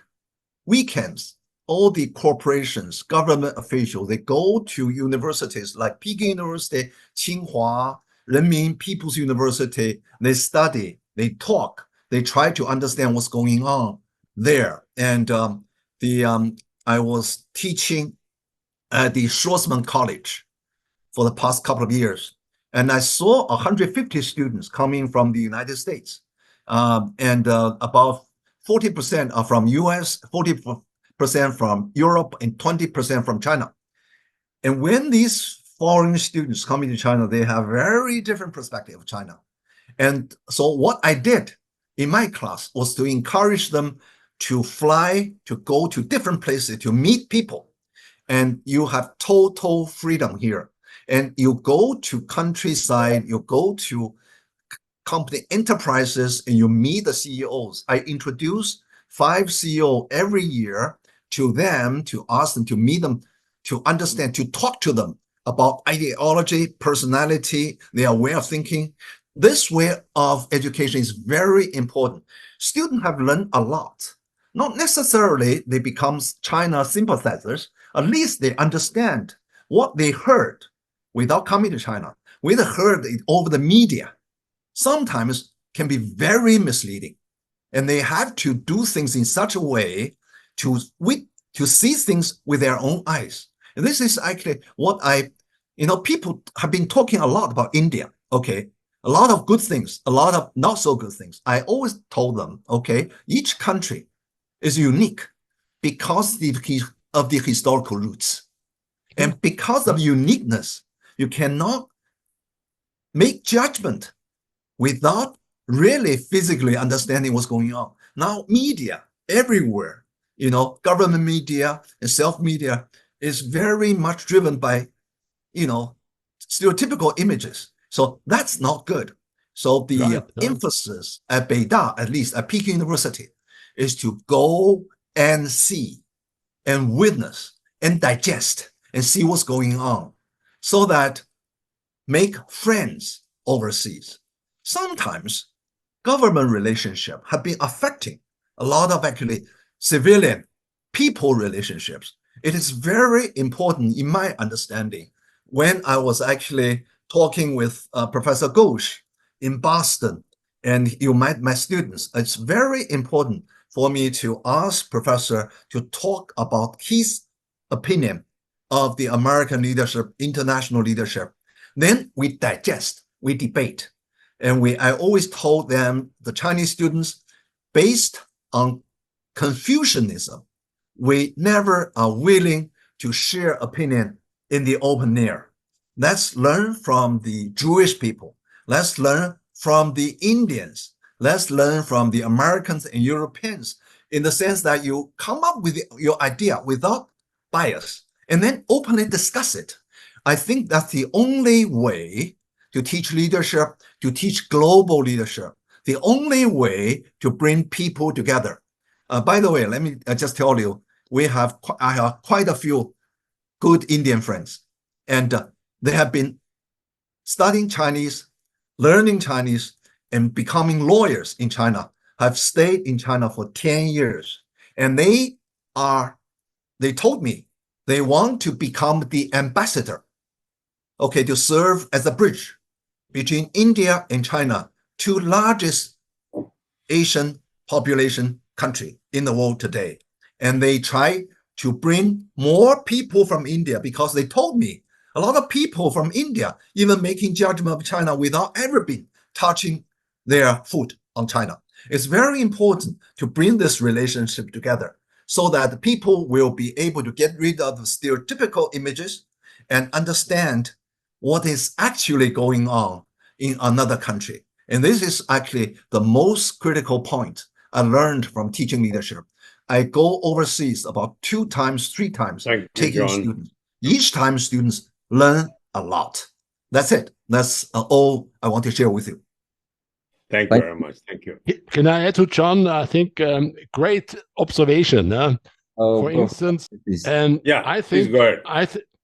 Weekends, all the corporations, government officials, they go to universities like Peking University, Tsinghua, Renmin People's University. They study, they talk, they try to understand what's going on there. And I was teaching at the Schwarzman College for the past couple of years. And I saw 150 students coming from the United States. And about 40% are from US, 40% from Europe, and 20% from China. And when these foreign students come into China, they have very different perspective of China. And so what I did in my class was to encourage them to fly, to go to different places, to meet people. And you have total freedom here. And you go to countryside, you go to company enterprises, and you meet the CEOs. I introduce 5 CEOs every year to them, to ask them to meet them, to understand, to talk to them about ideology, personality, their way of thinking. This way of education is very important. Students have learned a lot. Not necessarily they become China sympathizers. At least they understand what they heard without coming to China. we heard it over the media, sometimes can be very misleading. And they have to do things in such a way to see things with their own eyes. And this is actually what people have been talking a lot about India. Okay, a lot of good things, a lot of not so good things. I always told them, okay, each country is unique because of the historical roots. And because of uniqueness, you cannot make judgment without really physically understanding what's going on. Now, media everywhere, government media and self-media is very much driven by, stereotypical images. So that's not good. So the emphasis at Beida, at least at Peking University, is to go and see and witness and digest and see what's going on, so that make friends overseas. Sometimes government relationships have been affecting a lot of actually civilian people relationships. It is very important, in my understanding, when I was actually talking with Professor Ghosh in Boston, and you met my students, it's very important for me to ask Professor to talk about his opinion of the American leadership, international leadership. Then we digest, we debate. And I always told them, the Chinese students, based on Confucianism, we never are willing to share opinion in the open air. Let's learn from the Jewish people. Let's learn from the Indians. Let's learn from the Americans and Europeans, in the sense that you come up with your idea without bias and then openly discuss it. I think that's the only way to teach leadership, to teach global leadership, the only way to bring people together. By the way, let me just tell you, I have quite a few good Indian friends, and they have been studying Chinese, learning Chinese, and becoming lawyers in China, have stayed in China for 10 years. And they told me they want to become the ambassador, okay, to serve as a bridge between India and China, two largest Asian population country in the world today. And they try to bring more people from India, because they told me a lot of people from India even making judgment of China without ever been touching their foot on China. It's very important to bring this relationship together, so that people will be able to get rid of the stereotypical images and understand what is actually going on in another country. And this is actually the most critical point I learned from teaching leadership. I go overseas about 2 times, 3 times, taking students. Each time students learn a lot. That's it. That's all I want to share with you. Thank you very much. Thank you. Can I add to John? I think great observation. For instance, yeah, I think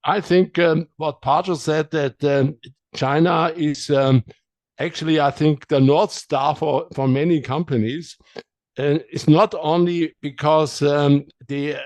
I think what Partha said, that China is actually, I think, the North Star for many companies. It's not only because they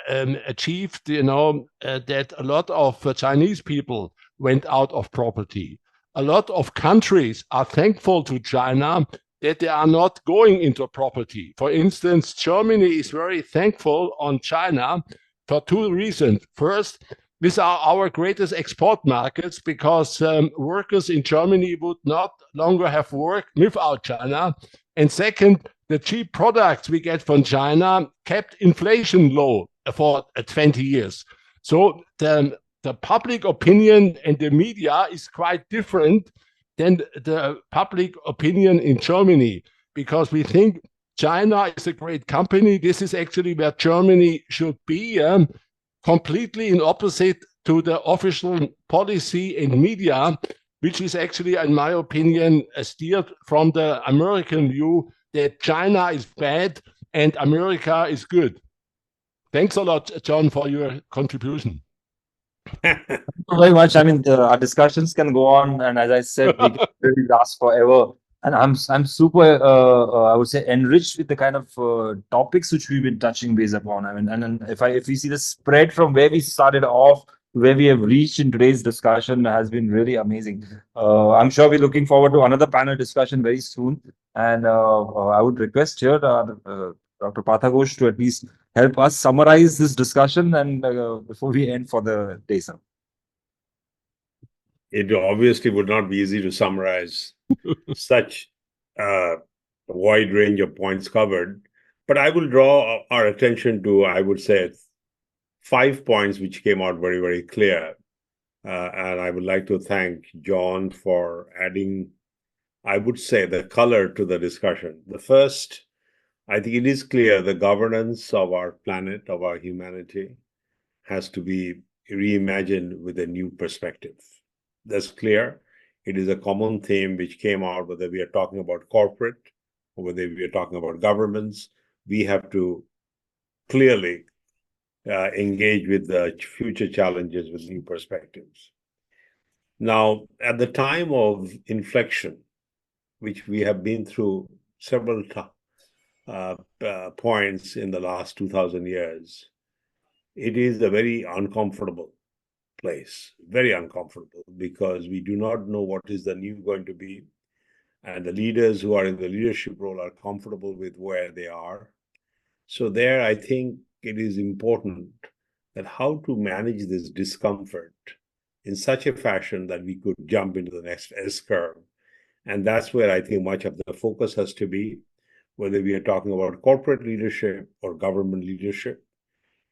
achieved, that a lot of Chinese people went out of property. A lot of countries are thankful to China that they are not going into property. For instance, Germany is very thankful on China for 2 reasons. First, these are our greatest export markets, because workers in Germany would not longer have work without China. And second, the cheap products we get from China kept inflation low for 20 years. So the public opinion and the media is quite different than the public opinion in Germany, because we think China is a great company. This is actually where Germany should be, completely in opposite to the official policy in media, which is actually, in my opinion, steered from the American view that China is bad and America is good. Thanks a lot, John, for your contribution. Thank you very much. I mean, our discussions can go on, and as I said, they can really last forever. And I'm super, I would say, enriched with the kind of topics which we've been touching base upon. I mean, and if we see the spread from where we started off where we have reached in today's discussion has been really amazing. I'm sure we're looking forward to another panel discussion very soon. And I would request here Dr. Partha Ghosh to at least help us summarize this discussion and before we end for the day, sir. It obviously would not be easy to summarize such a wide range of points covered, but I will draw our attention to, I would say, 5 points which came out very, very clear. And I would like to thank John for adding, I would say, the color to the discussion. The first, I think it is clear the governance of our planet, of our humanity, has to be reimagined with a new perspective. That's clear. It is a common theme which came out, whether we are talking about corporate or whether we are talking about governments. We have to clearly engage with the future challenges with new perspectives. Now, at the time of inflection, which we have been through several points in the last 2,000 years, it is a very uncomfortable place, very uncomfortable, because we do not know what is the new going to be. And the leaders who are in the leadership role are comfortable with where they are. So there, I think it is important that how to manage this discomfort in such a fashion that we could jump into the next S-curve. And that's where I think much of the focus has to be, whether we are talking about corporate leadership or government leadership.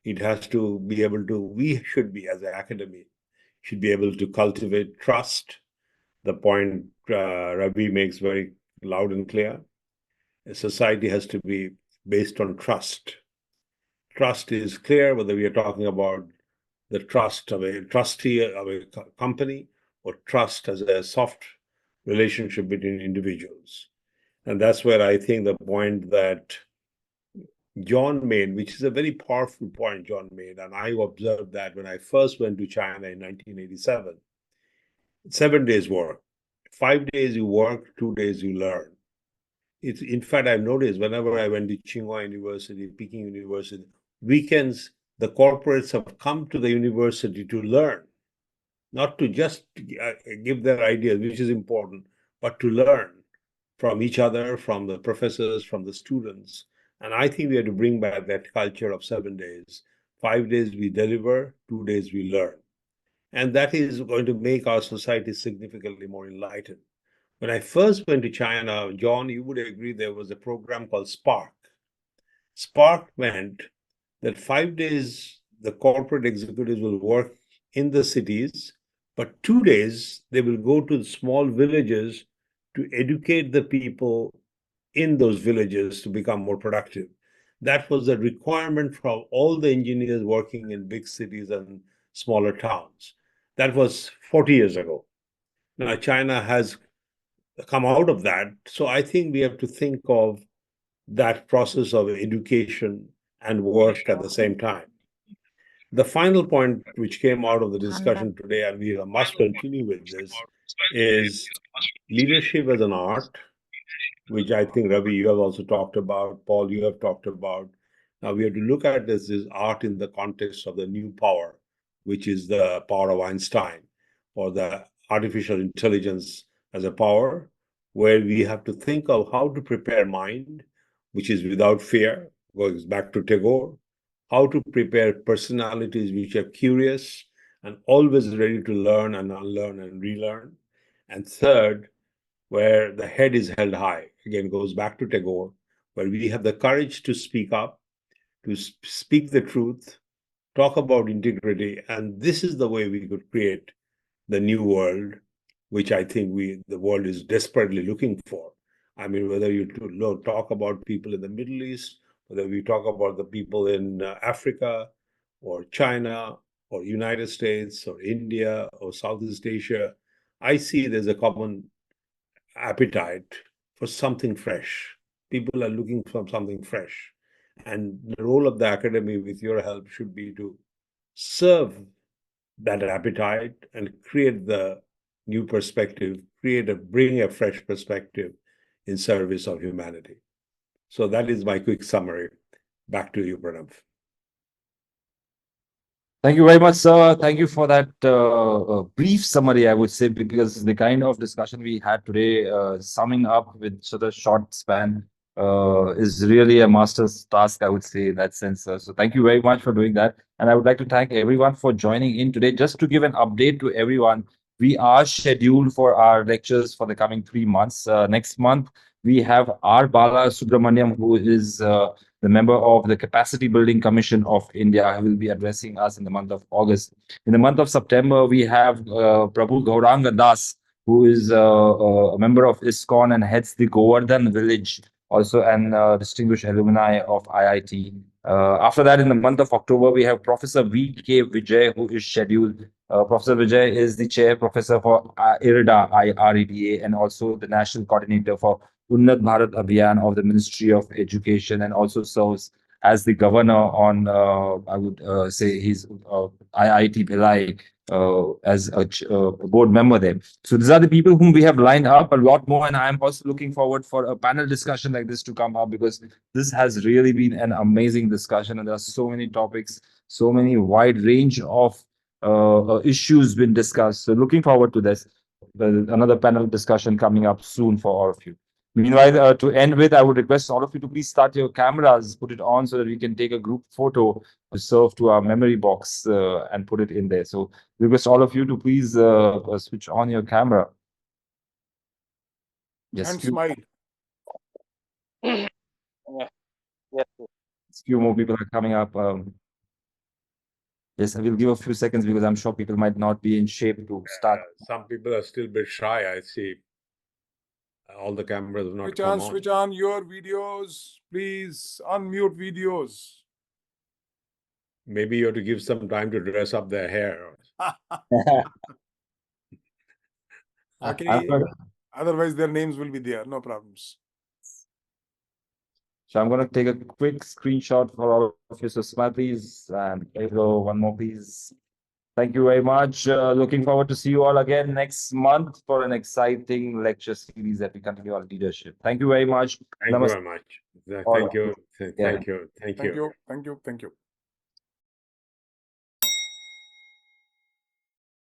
It has to be able to, we should be, as an academy, should be able to cultivate trust. The point Ravi makes very loud and clear. A society has to be based on trust. Trust is clear, whether we are talking about the trust of a trustee of a company or trust as a soft relationship between individuals. And that's where I think the point that John made, which is a very powerful point John made, and I observed that when I first went to China in 1987, 7 days work. 5 days you work, 2 days you learn. It's, in fact, I've noticed whenever I went to Tsinghua University, Peking University, weekends, the corporates have come to the university to learn, not to just give their ideas, which is important, but to learn from each other, from the professors, from the students. And I think we have to bring back that culture of 7 days. 5 days we deliver, 2 days we learn. And that is going to make our society significantly more enlightened. When I first went to China, John, you would agree there was a program called Spark. Spark meant that 5 days the corporate executives will work in the cities, but 2 days they will go to the small villages to educate the people in those villages to become more productive. That was a requirement from all the engineers working in big cities and smaller towns. That was 40 years ago. Now, China has come out of that. So I think we have to think of that process of education and work at the same time. The final point which came out of the discussion today, and we must continue with this, is leadership as an art, which I think, Ravi, you have also talked about, Paul, you have talked about. Now we have to look at this as art in the context of the new power, which is the power of Einstein, or the artificial intelligence as a power, where we have to think of how to prepare mind, which is without fear, goes back to Tagore, how to prepare personalities which are curious and always ready to learn and unlearn and relearn. And third, where the head is held high, again, goes back to Tagore, where we have the courage to speak up, to speak the truth, talk about integrity. And this is the way we could create the new world, which I think the world is desperately looking for. I mean, whether you talk about people in the Middle East, whether we talk about the people in Africa or China or United States or India or Southeast Asia, I see there's a common appetite for something fresh. People are looking for something fresh. And the role of the academy, with your help, should be to serve that appetite and create the new perspective, bring a fresh perspective in service of humanity. So that is my quick summary. Back to you, Pranav. Thank you very much, sir. Thank you for that brief summary, I would say, because the kind of discussion we had today, summing up with such a short span, is really a master's task, I would say, in that sense. So thank you very much for doing that. And I would like to thank everyone for joining in today. Just to give an update to everyone, we are scheduled for our lectures for the coming 3 months. Next month, we have R. Bala Subramaniam, who is the member of the Capacity Building Commission of India, who will be addressing us in the month of August. In the month of September, we have Prabhu Gauranga Das, who is a member of ISKCON and heads the Govardhan village, also an distinguished alumni of IIT. After that, in the month of October, we have Professor V.K. Vijay, who is scheduled. Professor Vijay is the chair professor for IRDA, IREDA, and also the national coordinator for Unnat Bharat Abhiyan of the Ministry of Education, and also serves as the governor on, I would say, he's IIT Bhilai as a board member there. So these are the people whom we have lined up, a lot more, and I'm also looking forward for a panel discussion like this to come up, because this has really been an amazing discussion, and there are so many topics, so many wide range of issues been discussed. So looking forward to this. Another panel discussion coming up soon for all of you. Meanwhile, to end with, I would request all of you to please start your cameras, put it on so that we can take a group photo to serve to our memory box and put it in there. So request all of you to please switch on your camera. Yes, And smile. yes, few more people are coming up. Yes, I will give a few seconds because I'm sure people might not be in shape to start. Some people are still a bit shy. I see all the cameras have not come on. Switch on your videos. Please unmute videos. Maybe you have to give some time to dress up their hair. Okay. Otherwise, their names will be there. No problems. So I'm going to take a quick screenshot for all of you. So smile, please. And there you go. One more, please. Thank you very much. Looking forward to see you all again next month for an exciting lecture series that we continue on leadership. Thank you very much. Thank you very much. Thank you. Thank you. Thank you. Thank you.